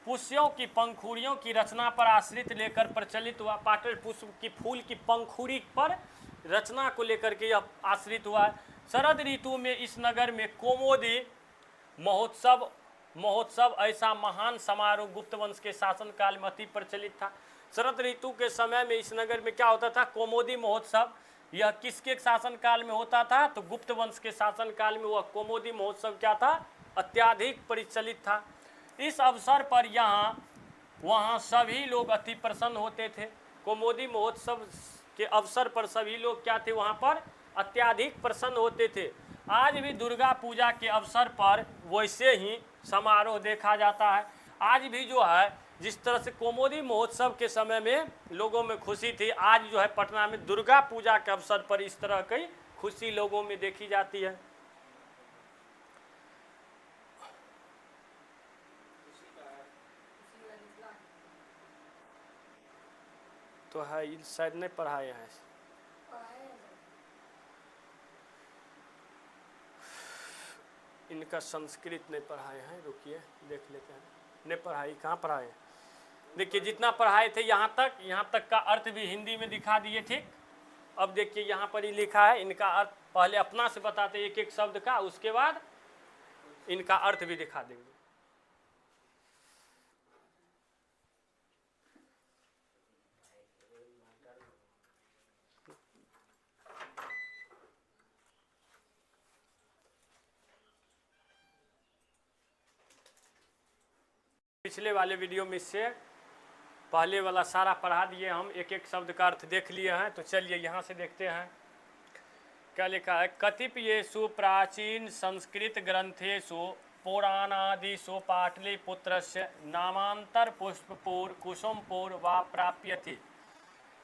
पुष्पों की पंखुड़ियों की रचना पर आश्रित लेकर प्रचलित हुआ। पाटल पुष्प की फूल की पंखुड़ी पर रचना को लेकर के यह आश्रित हुआ। शरद ऋतु में इस नगर में कोमोदी महोत्सव ऐसा महान समारोह गुप्त वंश के शासन काल में अति प्रचलित था। शरद ऋतु के समय में इस नगर में क्या होता था? कोमोदी महोत्सव। यह किसके शासन काल में होता था? तो गुप्त वंश के शासन काल में वह कोमोदी महोत्सव क्या था? अत्याधिक प्रचलित था। इस अवसर पर वहाँ सभी लोग अति प्रसन्न होते थे। कोमोदी महोत्सव के अवसर पर सभी लोग क्या थे? वहाँ पर अत्याधिक प्रसन्न होते थे। आज भी दुर्गा पूजा के अवसर पर वैसे ही समारोह देखा जाता है। आज भी जो है जिस तरह से कोमोदी महोत्सव के समय में लोगों में खुशी थी, आज जो है पटना में दुर्गा पूजा के अवसर पर इस तरह की खुशी लोगों में देखी जाती है। तो है शायद नहीं पढ़ाए हैं, इनका संस्कृत नहीं पढ़ाए हैं। रुकिए देख लेते हैं। नहीं पढ़ाई, कहाँ पढ़ाए? देखिए जितना पढ़ाए थे यहाँ तक का अर्थ भी हिंदी में दिखा दिए। ठीक, अब देखिए यहाँ पर ही लिखा है इनका अर्थ। पहले अपना से बताते एक एक शब्द का, उसके बाद इनका अर्थ भी दिखा देंगे। पिछले वाले वीडियो में इससे पहले वाला सारा पढ़ा दिए हम, एक एक शब्द का अर्थ देख लिए हैं। तो चलिए यहाँ से देखते हैं क्या लिखा है। कतिपयेषु प्राचीन संस्कृत ग्रंथेषु पुराणादिषु पाटलिपुत्रस्य नामांतर पुष्पपुर कुसुमपुर वा प्राप्यते।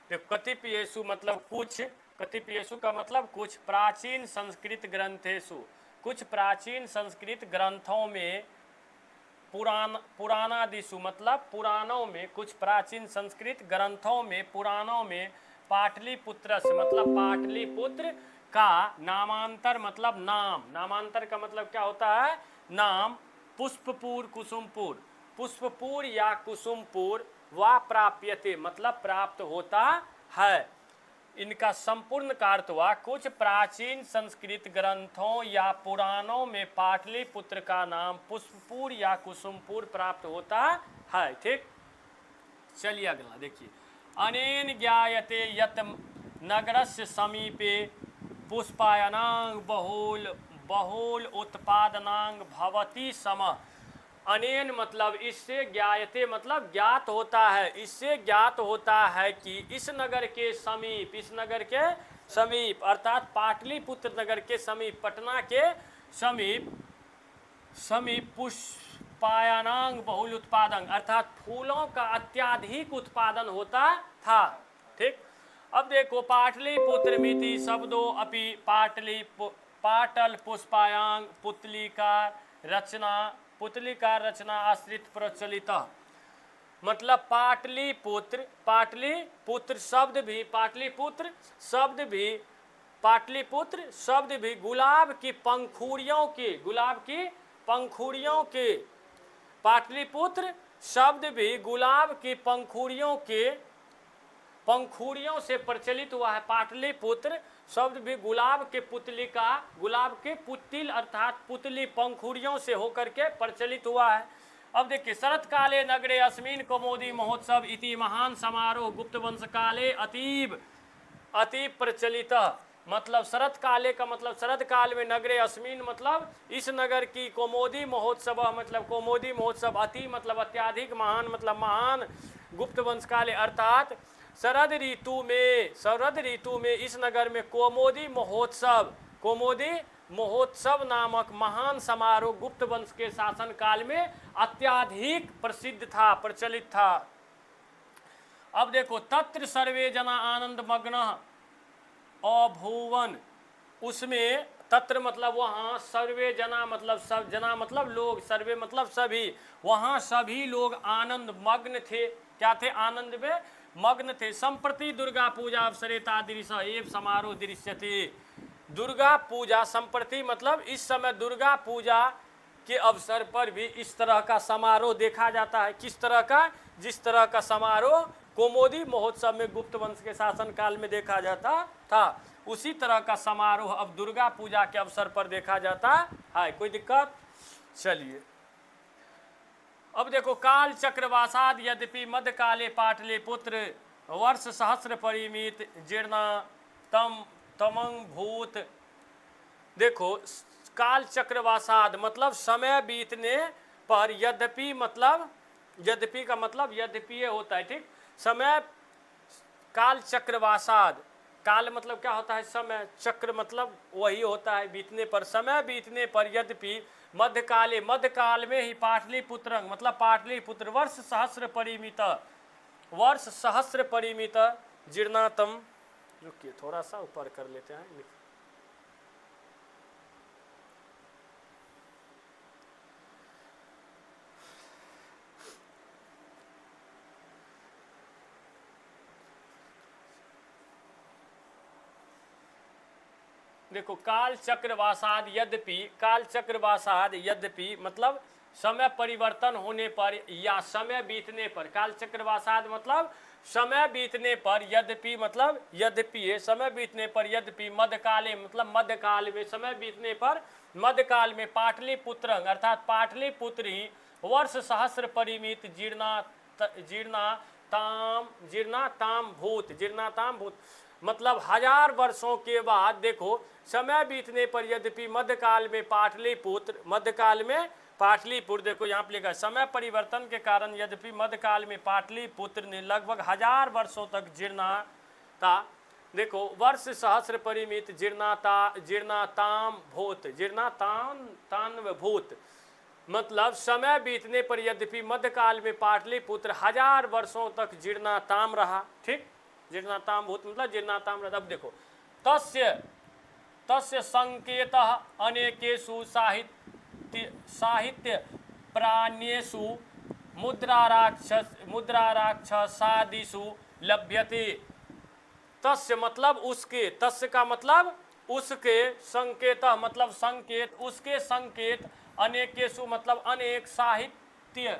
देखो कतिपयेषु मतलब कुछ, कतिपयेषु का मतलब कुछ, प्राचीन संस्कृत ग्रंथेषु कुछ प्राचीन संस्कृत ग्रंथों में, पुराणादिषु मतलब पुराणों में, कुछ प्राचीन संस्कृत ग्रंथों में, पुराणों में पाटलिपुत्र से मतलब पाटलिपुत्र का नामांतर मतलब नाम, नामांतर का मतलब क्या होता है नाम, पुष्पपुर कुसुमपुर, पुष्पपुर या कुसुमपुर वा प्राप्यते मतलब प्राप्त होता है। इनका संपूर्ण का अर्थ हुआ कुछ प्राचीन संस्कृत ग्रंथों या पुराणों में पाटलिपुत्र का नाम पुष्पपुर या कुसुमपुर प्राप्त होता है। ठीक, चलिए अगला देखिए। अनेन ज्ञायते यत् नगरस्य समीपे पुष्पायनांग बहुल उत्पादनांग भवति समः। अनेन मतलब इससे, ज्ञायते मतलब ज्ञात होता है, इससे ज्ञात होता है कि इस नगर के समीप, इस नगर के समीप अर्थात पाटलिपुत्र नगर के समीप, पटना के समीप पुष्पायनांग बहुल उत्पादन अर्थात फूलों का अत्याधिक उत्पादन होता था। ठीक, अब देखो पाटलिपुत्र मिति शब्दों अपि पाटल पुष्पायांग पुतलिकार रचना आश्रित प्रचलित मतलब पाटलिपुत्र शब्द भी गुलाब की पंखुड़ियों के पाटलिपुत्र शब्द भी गुलाब की पंखुड़ियों से प्रचलित हुआ है। पाटलिपुत्र शब्द भी गुलाब के पुतिल अर्थात पुतली पंखुड़ियों से होकर के प्रचलित हुआ है। अब देखिए, शरत काले नगरे अस्मिन् कौमुदी महोत्सव इति महान समारोह गुप्त वंश काले अतीव प्रचलित मतलब शरत काले का मतलब शरत काल में, नगरे अस्मिन् मतलब इस नगर की, कौमुदी महोत्सव मतलब कौमुदी महोत्सव, अति मतलब अत्याधिक, महान मतलब महान, गुप्त वंश काले अर्थात शरद ऋतु में इस नगर में कौमुदी महोत्सव नामक महान समारोह गुप्त वंश के शासन काल में अत्याधिक प्रसिद्ध था, प्रचलित था। अब देखो, तत्र सर्वे जना आनंद मग्न अभूवन, उसमें तत्र मतलब वहाँ, सर्वे जना मतलब सब, जना मतलब लोग, सर्वे मतलब सभी, वहाँ सभी लोग आनंद मग्न थे। क्या थे? आनंद में मग्न थे। संप्रति दुर्गा पूजा अवसरे तादृश एव समारोह दृश्यते। दुर्गा पूजा संप्रति मतलब इस समय दुर्गा पूजा के अवसर पर भी इस तरह का समारोह देखा जाता है। किस तरह का? जिस तरह का समारोह कौमुदी महोत्सव में गुप्त वंश के शासन काल में देखा जाता था, उसी तरह का समारोह अब दुर्गा पूजा के अवसर पर देखा जाता है। कोई दिक्कत? चलिए अब देखो, काल चक्रवासाद यद्यपि मध्यकाले पाटलिपुत्र वर्ष सहस्र परिमित जीर्णा तमंग भूत। देखो, काल चक्रवासाद मतलब समय बीतने पर, यद्यपि मतलब, यद्यपि का मतलब यद्यपि होता है। ठीक, समय, काल चक्रवासाद, काल मतलब क्या होता है? समय, चक्र मतलब वही होता है बीतने पर, समय बीतने पर, यद्यपि मध्यकाले, मध्यकाल में ही पाटलिपुत्र मतलब पाटलिपुत्र वर्ष सहस्र परिमित जीर्णातम। रुकिए थोड़ा सा ऊपर कर लेते हैं। देखो, काल चक्रवासाद यद्यपि मतलब समय परिवर्तन होने पर या समय बीतने पर, काल चक्रवासाद मतलब समय बीतने पर, यद्यपि मतलब यद्यपि समय बीतने पर, यद्यपि मध्यकाले मतलब मध्यकाल में, समय बीतने पर मध्यकाल में पाटलिपुत्र अर्थात पाटलिपुत्र ही वर्ष सहस्र परिमित जीर्णाताम भूत मतलब 1000 वर्षों के बाद। देखो, समय बीतने पर यद्यपि मध्यकाल में पाटलिपुत्र, देखो यहाँ पे लिखा है, समय परिवर्तन के कारण यद्यपि मध्यकाल में पाटलिपुत्र ने लगभग 1000 वर्षों तक जीर्णता, देखो वर्ष सहस्र परिमित जीर्णताम भूत, मतलब समय बीतने पर यद्यपि मध्यकाल में पाटलिपुत्र 1000 वर्षों तक जीर्णताम रहा। ठीक, जीर्णताम भूत मतलब जीर्णताम रहा। अब देखो तस्य संकेतः अनेकेषु साहित्य प्राण्येषु मुद्राराक्षसादिषु लभ्यते। तस्य मतलब उसके, तस्य का मतलब उसके, संकेतः मतलब संकेत, उसके संकेत, अनेकेषु मतलब अनेक, साहित्य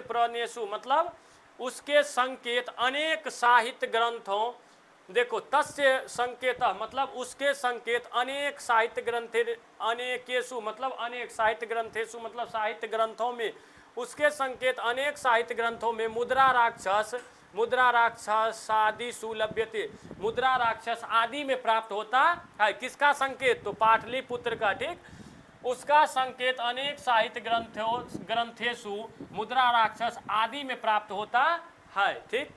प्रणेषु मतलब उसके संकेत अनेक साहित्य ग्रंथों, देखो तस्य संकेतः मतलब उसके संकेत अनेक साहित्य ग्रंथे, अनेकेषु मतलब अनेक, साहित्य ग्रंथेषु मतलब साहित्य ग्रंथों में, उसके संकेत अनेक साहित्य ग्रंथों में मुद्रा राक्षस आदि सुलभ्यते, मुद्रा राक्षस आदि में प्राप्त होता है। किसका संकेत? तो पाटलिपुत्र का। ठीक, उसका संकेत अनेक साहित्य ग्रंथेषु मुद्रा राक्षस आदि में प्राप्त होता है। ठीक,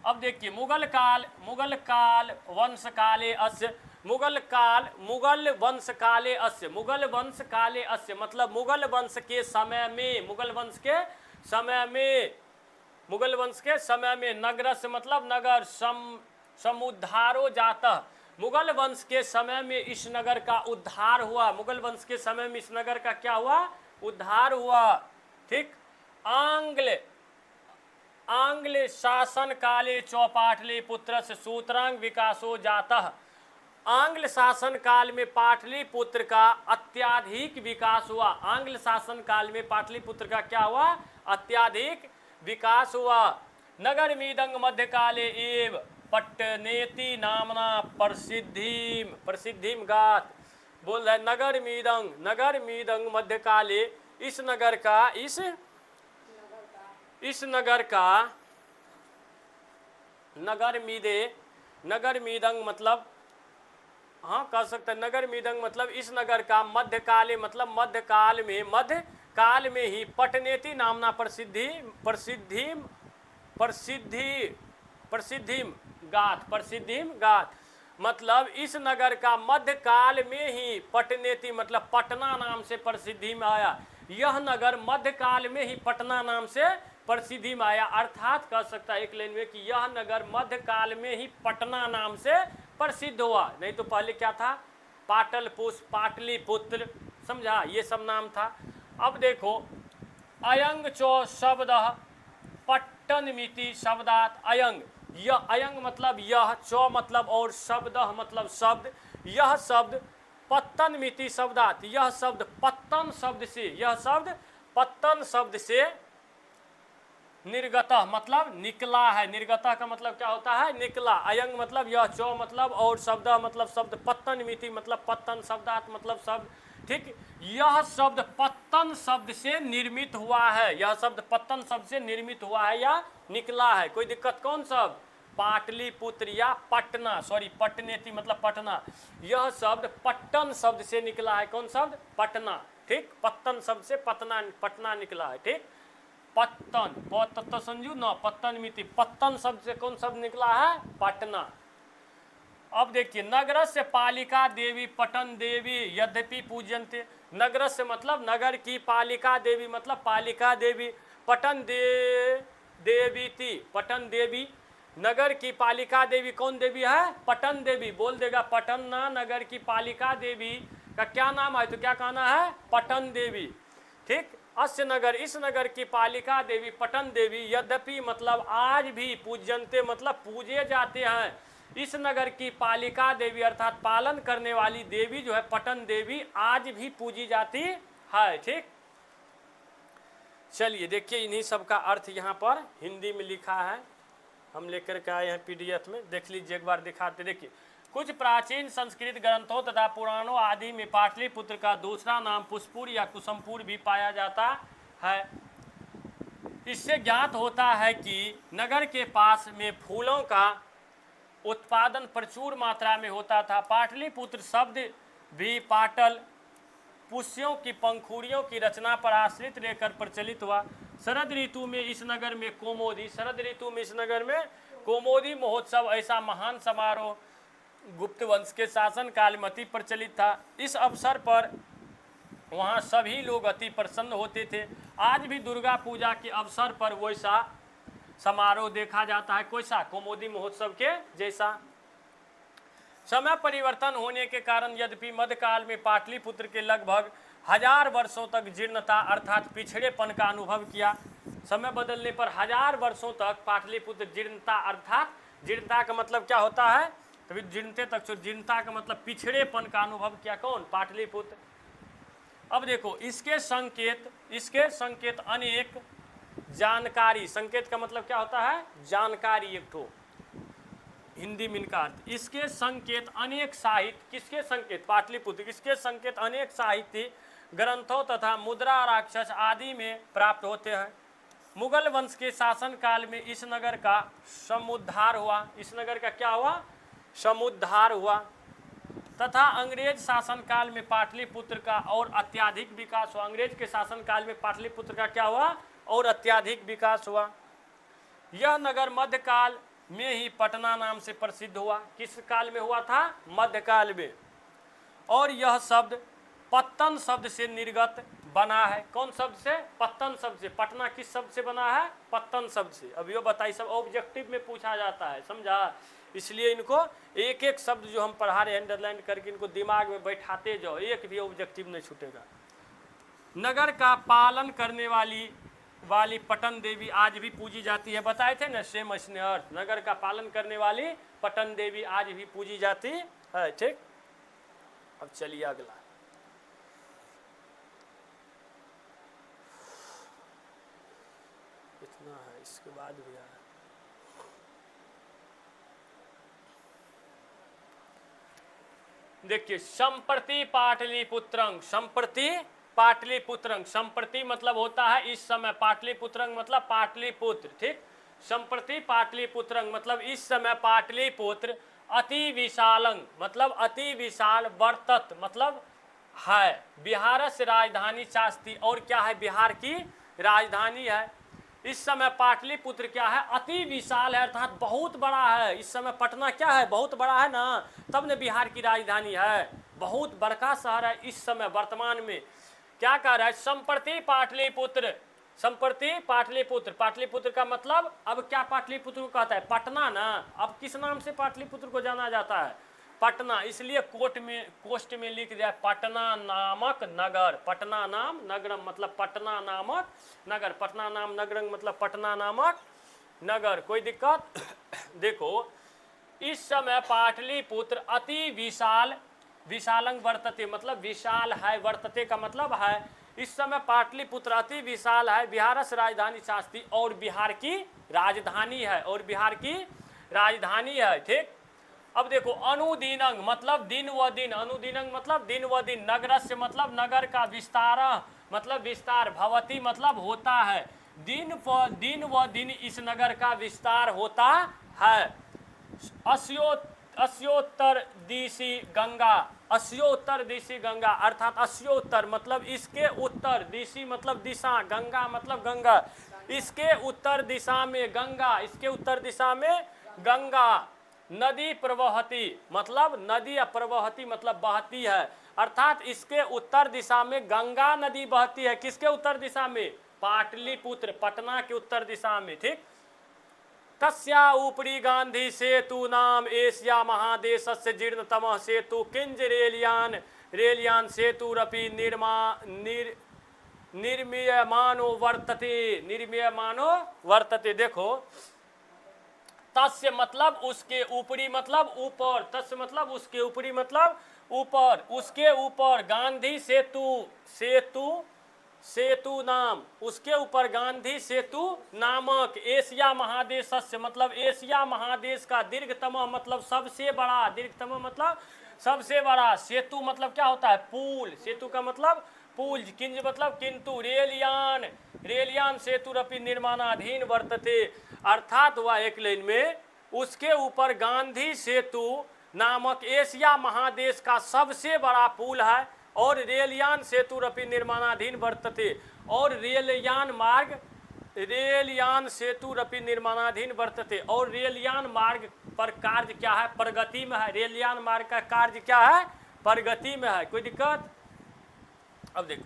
अब देखिए मुगल वंश काले अस्य मतलब मुगल वंश के समय में नगर से मतलब नगर, समुद्धारो जाता, मुगल वंश के समय में इस नगर का उद्धार हुआ। मुगल वंश के समय में इस नगर का क्या हुआ? उद्धार हुआ। ठीक, आंग्ल शासन काले चौपाटलिपुत्र से सूत्रांग विकासो जाता। आंग्ल शासन काल में पाटलिपुत्र का अत्याधिक विकास हुआ। आंग्ल शासन काल में पाटलिपुत्र का क्या हुआ? अत्याधिक विकास हुआ। नगर मीदंग मध्यकाले एव पट्टनेति नामना प्रसिद्धिम गात, बोल रहे नगर मीदंग मध्यकाले, इस नगर का नगर मीदंग मतलब, हाँ कह सकते हैं नगर मीदंग मतलब इस नगर का मध्यकाले मतलब मध्यकाल में ही पटनेति नामना प्रसिद्धिम गात, मतलब इस नगर का मध्यकाल में ही पटनेति मतलब पटना नाम से प्रसिद्धि में आया। यह नगर मध्यकाल में ही पटना नाम से प्रसिद्धि में आया, अर्थात कह सकता है एक लाइन में कि यह नगर मध्यकाल में ही पटना नाम से प्रसिद्ध हुआ। नहीं तो पहले क्या था? पाटलिपुत्र, समझा, ये सब नाम था। अब देखो अयंग चो शब्द पट्टनमिति शब्दात अयंग, यह अयंग मतलब यह, चौ मतलब और, शब्द मतलब शब्द, यह शब्द पत्तनमिति शब्दात, यह शब्द पत्तन शब्द से निर्गत मतलब निकला है। निर्गत का मतलब क्या होता है? निकला। अयंग मतलब यह, चौ मतलब और, शब्द मतलब शब्द, पत्तन मिति मतलब पत्तन, शब्दात मतलब शब्द। ठीक, यह शब्द पत्तन शब्द से निर्मित हुआ है। यह शब्द पत्तन शब्द से निर्मित हुआ है या निकला है। कोई दिक्कत? कौन शब्द? पाटलिपुत्र या पटना, सॉरी पटनेति मतलब पटना। यह शब्द पट्टन शब्द से निकला है। कौन शब्द? पटना। ठीक, पत्तन शब्द से पटना निकला है। ठीक, पत्तन संजू न पत्तन मिति, पत्तन शब्द से कौन शब्द निकला है? पटना। अब देखिए नगरस्य पालिका देवी पटन देवी यद्यपि पूज्यन्ते, नगरस्य मतलब नगर की, पालिका देवी मतलब पालिका देवी, पटन देवीति पटन देवी, नगर की पालिका देवी कौन देवी है? पटन देवी। बोल देगा पटना नगर की पालिका देवी का क्या नाम है? तो क्या कहना है? पटन देवी। ठीक, अस्य नगर, इस नगर की पालिका देवी पटन देवी यद्यपि मतलब आज भी पूज्यन्ते मतलब पूजे जाते हैं। इस नगर की पालिका देवी अर्थात पालन करने वाली देवी जो है पटन देवी आज भी पूजी जाती है। ठीक, चलिए देखिए इन्हीं सब का अर्थ यहाँ पर हिंदी में लिखा है, हम लेकर के आए हैं पीडीएफ में, देख लीजिए एक बार दिखाते। देखिए कुछ प्राचीन संस्कृत ग्रंथों तथा पुराणों आदि में पाटलिपुत्र का दूसरा नाम पुष्पुर या कुसुमपुर भी पाया जाता है। इससे ज्ञात होता है कि नगर के पास में फूलों का उत्पादन प्रचुर मात्रा में होता था। पाटलिपुत्र शब्द भी पाटल पुष्यों की पंखुड़ियों की रचना पर आश्रित रहकर प्रचलित हुआ। शरद ऋतु में इस नगर में कोमोदी, शरद ऋतु में इस नगर में कोमोदी महोत्सव ऐसा महान समारोह गुप्त वंश के शासन काल में अति प्रचलित था। इस अवसर पर वहाँ सभी लोग अति प्रसन्न होते थे। आज भी दुर्गा पूजा के अवसर पर वैसा समारोह देखा जाता है। कैसा? कोमोदी महोत्सव के जैसा। समय परिवर्तन होने के कारण यद्यपि मध्यकाल में पाटलिपुत्र के लगभग 1000 वर्षों तक जीर्णता अर्थात पिछड़ेपन का अनुभव किया। समय बदलने पर 1000 वर्षों तक पाटलिपुत्र जीर्णता अर्थात जीर्णता का मतलब क्या होता है? तभी जीर्णते तक, जीर्णता का मतलब पिछड़ेपन का अनुभव किया। कौन? पाटलिपुत्र। अब देखो इसके संकेत अनेक जानकारी, संकेत का मतलब क्या होता है? जानकारी, एक ठो हिंदी में इनका अर्थ। इसके संकेत अनेक साहित्य, किसके संकेत? पाटलिपुत्र। इसके संकेत अनेक साहित्य ग्रंथों तथा मुद्रा राक्षस आदि में प्राप्त होते हैं। मुगल वंश के शासन काल में इस नगर का समुद्धार हुआ। इस नगर का क्या हुआ? समुद्धार हुआ। तथा अंग्रेज शासन काल में पाटलिपुत्र का और अत्याधिक विकास हुआ। अंग्रेज के शासन काल में पाटलिपुत्र का क्या हुआ? और अत्याधिक विकास हुआ। यह नगर मध्यकाल में ही पटना नाम से प्रसिद्ध हुआ। किस काल में हुआ था? मध्यकाल में। और यह शब्द पत्तन शब्द से निर्गत बना है। कौन शब्द से? पत्तन शब्द से। पटना किस शब्द से बना है? पत्तन शब्द से। अब ये बताइए, सब ऑब्जेक्टिव में पूछा जाता है, समझा? इसलिए इनको एक एक शब्द जो हम पढ़ा रहे हैं अंडरलाइन करके इनको दिमाग में बैठाते जाओ, एक भी ऑब्जेक्टिव नहीं छूटेगा। नगर का पालन करने वाली पटन देवी आज भी पूजी जाती है। बताए थे ना, सेम इसने अर्थ। नगर का पालन करने वाली पटन देवी आज भी पूजी जाती है। ठीक, अब चलिए अगला। इतना है, इसके बाद भी है। देखिए, संप्रति पाटलिपुत्रं, संप्रति पाटलिपुत्रं। संप्रति मतलब होता है इस समय, पाटलिपुत्रं मतलब पाटलिपुत्र। ठीक, संप्रति पाटलिपुत्रं मतलब इस समय पाटलिपुत्र अति विशालं मतलब अति विशाल, वर्तत मतलब है, बिहार से राजधानी शास्त्री, और क्या है? बिहार की राजधानी है। इस समय पाटलिपुत्र क्या है? अति विशाल है अर्थात बहुत बड़ा है। इस समय पटना क्या है? बहुत बड़ा है ना, तब ने बिहार की राजधानी है, बहुत बड़का शहर है इस समय वर्तमान में। क्या कह रहा है? संप्रति पाटलिपुत्र, संप्रति पाटलिपुत्र। पाटलिपुत्र का मतलब अब क्या पाटलिपुत्र को कहता है? पटना ना। अब किस नाम से पाटलिपुत्र को जाना जाता है? पटना। इसलिए कोष्ट में लिख दिया पटना नामक नगर। पटना नाम नगरम मतलब पटना नामक नगर। पटना नाम नगरम मतलब पटना नामक नगर। कोई दिक्कत? देखो, इस समय पाटलिपुत्र अति विशाल, विशालंग वर्तते मतलब विशाल है, वर्तते का मतलब है। इस समय पाटलिपुत्र अति विशाल है, बिहार से राजधानी शास्त्री, और बिहार की राजधानी है, और बिहार की राजधानी है। ठीक, अब देखो, अनुदिनंग मतलब दिन व दिन, अनुदिनंग मतलब दिन व दिन, नगरस्य मतलब नगर का, विस्तार मतलब विस्तार, भवती मतलब होता है, दिन व दिन इस नगर का विस्तार होता है। अस्योत्तर दिशि गंगा, अस्योत्तर दिशि गंगा अर्थात अस्योत्तर मतलब इसके उत्तर, दिशि मतलब दिशा, गंगा मतलब गंगा, इसके उत्तर दिशा में गंगा, इसके उत्तर दिशा में गंगा नदी प्रवहती मतलब नदी, या प्रवहती मतलब बहती है, अर्थात इसके उत्तर दिशा में गंगा नदी बहती है। किसके उत्तर दिशा में? पाटलिपुत्र, पटना के उत्तर दिशा में। ठीक, तस्या ऊपरी गांधी सेतु नाम एशिया महादेशस्य जीर्णतमः सेतु किंज रेलियान सेतुरपि निर्मीयमानो वर्तते। देखो, तस्य मतलब उसके, ऊपरी मतलब ऊपर, तस्य मतलब उसके, ऊपरी मतलब ऊपर, उसके ऊपर, गांधी सेतु नाम, उसके ऊपर गांधी सेतु नामक, एशिया महादेश से मतलब एशिया महादेश का, दीर्घतम मतलब सबसे बड़ा, दीर्घतम मतलब सबसे बड़ा, सेतु मतलब क्या होता है? पुल, सेतु का मतलब पुल, किंज मतलब किंतु, रेलियान सेतुरपि निर्माणाधीन वर्तते, अर्थात वह एक लाइन में उसके ऊपर गांधी सेतु नामक एशिया महादेश का सबसे बड़ा पुल है और रेलयान सेतुरपि निर्माणाधीन वर्तते। और रेलयान सेतुरपि निर्माणाधीन वर्तते। और रेलयान मार्ग पर कार्य क्या है? प्रगति में है। रेलयान मार्ग का कार्य क्या है? प्रगति में है। कोई दिक्कत? अब देखो,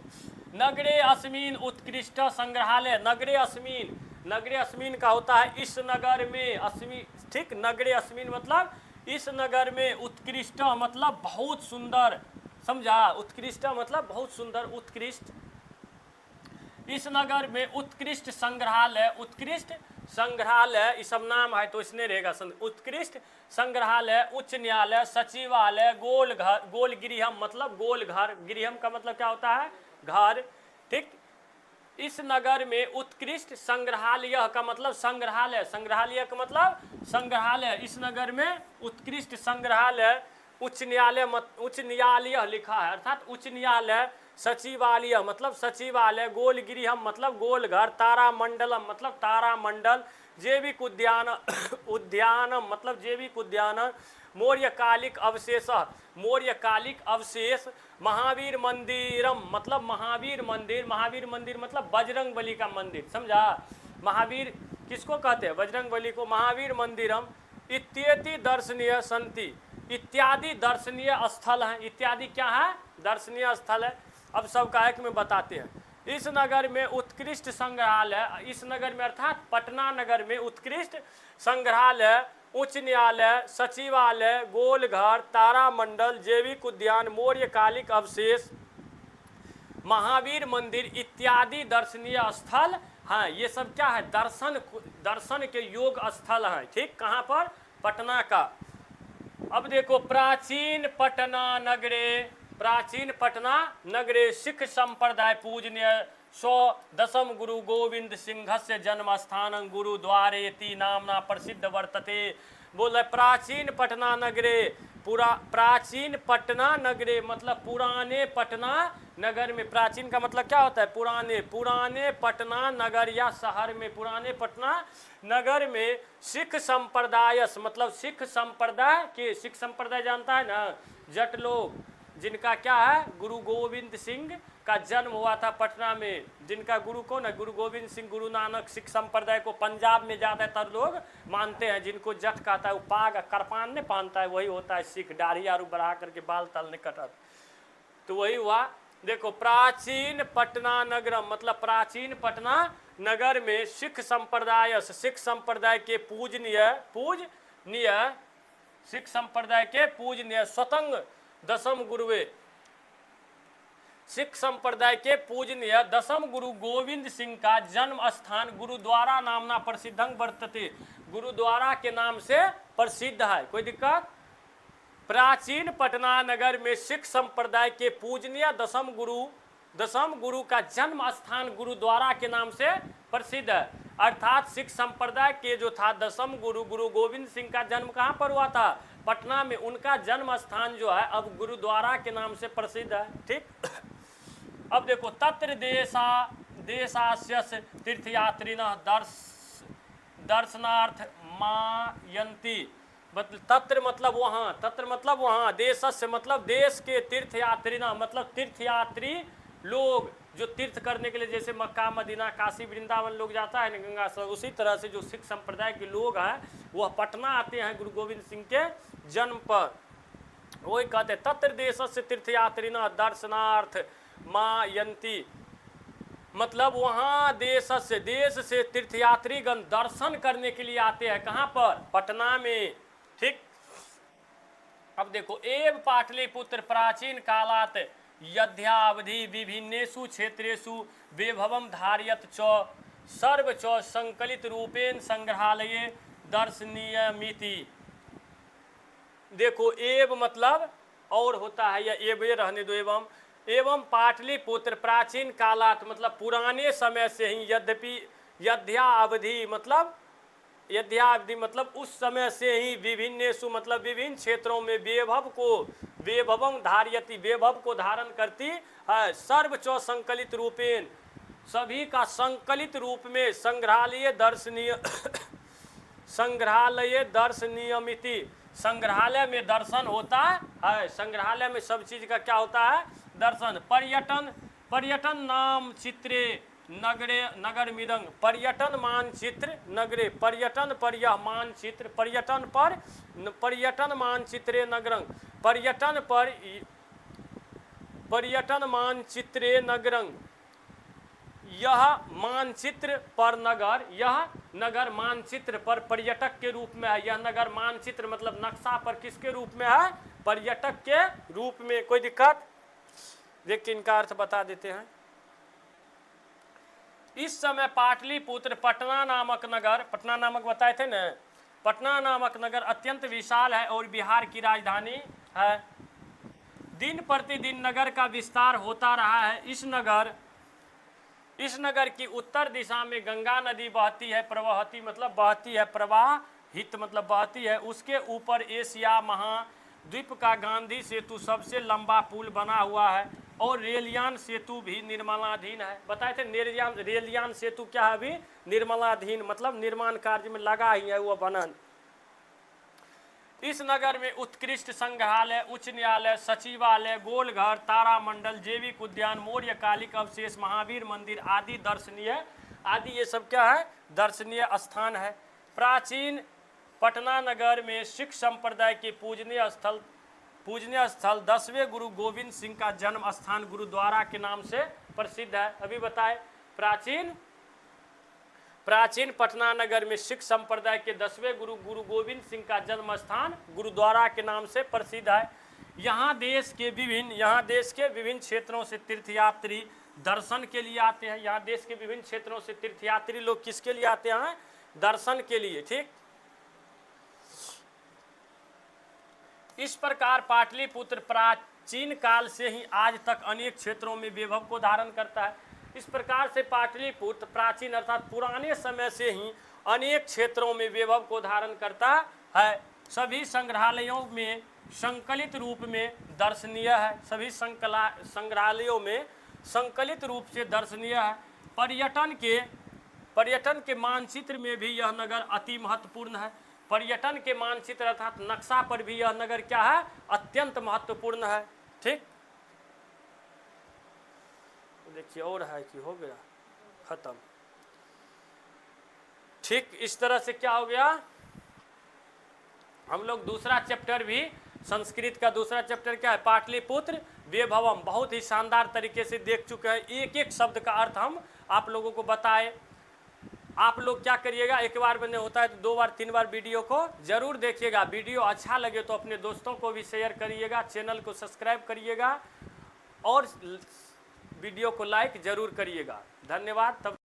नगरे अस्मिन उत्कृष्ट संग्रहालय। नगरे अस्मिन का होता है इस नगर में। अस्मिन, ठीक, नगरे अस्मिन मतलब इस नगर में, उत्कृष्ट मतलब बहुत सुंदर, समझा? उत्कृष्ट मतलब बहुत सुंदर, उत्कृष्ट। इस नगर में उत्कृष्ट संग्रहालय, उत्कृष्ट संग्रहालय, ये सब नाम है तो इसने रहेगा। उत्कृष्ट संग्रहालय, उच्च न्यायालय, सचिवालय, गोल घर, गोल गृहम मतलब गोल घर, गृहम का मतलब क्या होता है? घर, ठीक। इस नगर में उत्कृष्ट संग्रहालय का मतलब संग्रहालय, संग्रहालय का मतलब संग्रहालय। इस नगर में उत्कृष्ट संग्रहालय, उच्च न्यायालय लिखा है अर्थात उच्च न्यायालय, सचिवालय मतलब सचिवालय, गोल गृहम मतलब गोल घर, तारामंडलम मतलब तारामंडल, जैविक उद्यानम मतलब जैविक उद्यान, मौर्यकालिक अवशेष, मौर्यकालिक अवशेष, महावीर मंदिरम मतलब महावीर मंदिर, महावीर मंदिर मतलब बजरंग बली का मंदिर, समझा? महावीर किसको कहते हैं? बजरंग बली को। महावीर मंदिरम इत्यादि दर्शनीय संति, इत्यादि दर्शनीय स्थल हैं। इत्यादि क्या है? दर्शनीय स्थल है। अब सबका एक में बताते हैं। इस नगर में उत्कृष्ट संग्रहालय, इस नगर में अर्थात पटना नगर में उत्कृष्ट संग्रहालय, उच्च न्यायालय, सचिवालय, गोलघर, तारामंडल, जैविक उद्यान, मौर्यकालिक अवशेष, महावीर मंदिर इत्यादि दर्शनीय स्थल हैं। ये सब क्या है? दर्शन के योग स्थल हैं, ठीक। कहाँ पर? पटना का। अब देखो, प्राचीन पटना नगरे सिख संप्रदाय पूजनीय 110 गुरु गोविंद सिंहस्य जन्म स्थानं गुरुद्वारेति नामना प्रसिद्ध वर्तते। बोले प्राचीन पटना नगरे, प्राचीन पटना नगरे मतलब पुराने पटना नगर में। प्राचीन का मतलब क्या होता है? पुराने पटना नगर या शहर में, पुराने पटना नगर में सिख संप्रदाय मतलब सिख संप्रदाय के, सिख संप्रदाय जानता है ना? जट लोग, जिनका क्या है? गुरु गोविंद सिंह का जन्म हुआ था पटना में। जिनका गुरु कौन है? गुरु गोविंद सिंह, गुरु नानक। सिख संप्रदाय को पंजाब में ज़्यादातर लोग मानते हैं। जिनको जट कहता है, वो पाग करपान नहीं पहनता है, वही होता है सिख। दाढ़ी आरू बढ़ा करके बाल तल नहीं कटा, तो वही हुआ। देखो, प्राचीन पटना नगरम मतलब प्राचीन पटना नगर में सिख संप्रदाय, सिख संप्रदाय के पूजनीय सिख संप्रदाय के पूजनीय स्वतंत्र दसम गुरुवे, सिख संप्रदाय के पूजनीय दसम गुरु गोविंद सिंह का जन्म स्थान गुरुद्वारा नामना प्रसिद्धं वर्तते। गुरुद्वारा के नाम से प्रसिद्ध है। कोई दिक्कत? प्राचीन पटना नगर में सिख संप्रदाय के पूजनीय दसम गुरु का जन्म स्थान गुरुद्वारा के नाम से प्रसिद्ध है। अर्थात सिख संप्रदाय के जो था दसम गुरु गोविंद सिंह का जन्म कहाँ पर हुआ था? पटना में। उनका जन्म स्थान जो है अब गुरुद्वारा के नाम से प्रसिद्ध है, ठीक। अब देखो, तत्र देशास्य तीर्थयात्रिणः दर्शनार्थ मायन्ति। तत्र मतलब वहाँ, तत्र मतलब वहाँ, देशस्य मतलब देश के, तीर्थयात्रिणः मतलब तीर्थयात्री लोग जो तीर्थ करने के लिए, जैसे मक्का मदीना काशी वृंदावन लोग जाता है ना गंगा, उसी तरह से जो सिख संप्रदाय के लोग हैं वह पटना आते हैं गुरु गोविंद सिंह के जन्म पर। वही कहते हैं तत्र देशस्य तीर्थयात्रिणः दर्शनार्थ मायन्ति, मतलब वहाँ देश से तीर्थयात्रीगण दर्शन करने के लिए आते हैं। कहाँ पर? पटना में, ठीक। अब देखो, एव पाटलिपुत्र प्राचीन कालात यद्यावधि विभिन्नेषु क्षेत्रेषु वैभवं धारयत च सर्व च संकलित रूपेण संग्रहालये दर्शनीयमिति। देखो, एव मतलब और होता है, या एवे रहने दो। एवं पाटलिपुत्र प्राचीन कालात मतलब पुराने समय से ही, यद्यावधि मतलब उस समय से ही, विभिन्नेषु मतलब विभिन्न क्षेत्रों में, वैभवं धारयति वैभव को धारण करती है, सर्व च संकलित रूपेण सभी का संकलित रूप में, संग्रहालय दर्शनीयमिति संग्रहालय में दर्शन होता है। संग्रहालय में सब चीज का क्या होता है? दर्शन। पर्यटन, पर्यटन नाम चित्रे नगरे नगर मिदंग, पर्यटन मानचित्र नगरे, पर्यटन पर यह मानचित्र, पर्यटन पर, पर्यटन मानचित्रे नगरंग, पर्यटन पर, पर्यटन मानचित्रे नगरंग, यह मानचित्र पर नगर, यह नगर मानचित्र पर पर्यटक के रूप में है। यह नगर मानचित्र मतलब नक्शा पर किसके रूप में है? पर्यटक के रूप में। कोई दिक्कत? देखिए इनका अर्थ बता देते हैं। इस समय पाटलिपुत्र पटना नामक नगर, पटना नामक बताए थे ना, पटना नामक नगर अत्यंत विशाल है और बिहार की राजधानी है। दिन प्रतिदिन नगर का विस्तार होता रहा है। इस नगर की उत्तर दिशा में गंगा नदी बहती है, प्रवाहती मतलब बहती है, प्रवाहित मतलब बहती है। उसके ऊपर एशिया महाद्वीप का गांधी सेतु सबसे लंबा पुल बना हुआ है और रेलयान सेतु भी निर्माणाधीन है। बताए थे रेलयान सेतु क्या है? अभी निर्माणाधीन मतलब निर्माण कार्य में लगा ही है, वो बना। इस नगर में उत्कृष्ट संग्रहालय, उच्च न्यायालय, सचिवालय, गोलघर, तारामंडल, जैविक उद्यान, मौर्यकालिक अवशेष, महावीर मंदिर आदि दर्शनीय, आदि ये सब क्या है? दर्शनीय स्थान है। प्राचीन पटना नगर में सिख संप्रदाय के पूजनीय स्थल 10वें गुरु गोविंद सिंह का जन्म स्थान गुरुद्वारा के नाम से प्रसिद्ध है। अभी बताए प्राचीन पटना नगर में सिख संप्रदाय के 10वें गुरु गोविंद सिंह का जन्म स्थान गुरुद्वारा के नाम से प्रसिद्ध है। यहाँ देश के विभिन्न क्षेत्रों से तीर्थयात्री दर्शन के लिए आते हैं। यहाँ देश के विभिन्न क्षेत्रों से तीर्थयात्री लोग किसके लिए आते हैं? दर्शन के लिए। ठीक, इस प्रकार पाटलिपुत्र प्राचीन काल से ही आज तक अनेक क्षेत्रों में वैभव को धारण करता है। इस प्रकार से पाटलिपुत्र प्राचीन अर्थात पुराने समय से ही अनेक क्षेत्रों में वैभव को धारण करता है। सभी संग्रहालयों में संकलित रूप में दर्शनीय है। सभी संग्रहालयों में संकलित रूप से दर्शनीय है। पर्यटन के मानचित्र में भी यह नगर अति महत्वपूर्ण है। पर्यटन के मानचित्र अर्थात नक्शा पर भी यह नगर क्या है? अत्यंत महत्वपूर्ण है। ठीक, देखिए और है कि हो गया खत्म। ठीक, इस तरह से क्या हो गया? हम लोग दूसरा चैप्टर भी, संस्कृत का दूसरा चैप्टर क्या है? पाटलिपुत्र वैभवम, बहुत ही शानदार तरीके से देख चुके हैं। एक एक शब्द का अर्थ हम आप लोगों को बताए। आप लोग क्या करिएगा, एक बार में नहीं होता है तो 2 बार 3 बार वीडियो को जरूर देखिएगा। वीडियो अच्छा लगे तो अपने दोस्तों को भी शेयर करिएगा, चैनल को सब्सक्राइब करिएगा और वीडियो को लाइक जरूर करिएगा। धन्यवाद। तब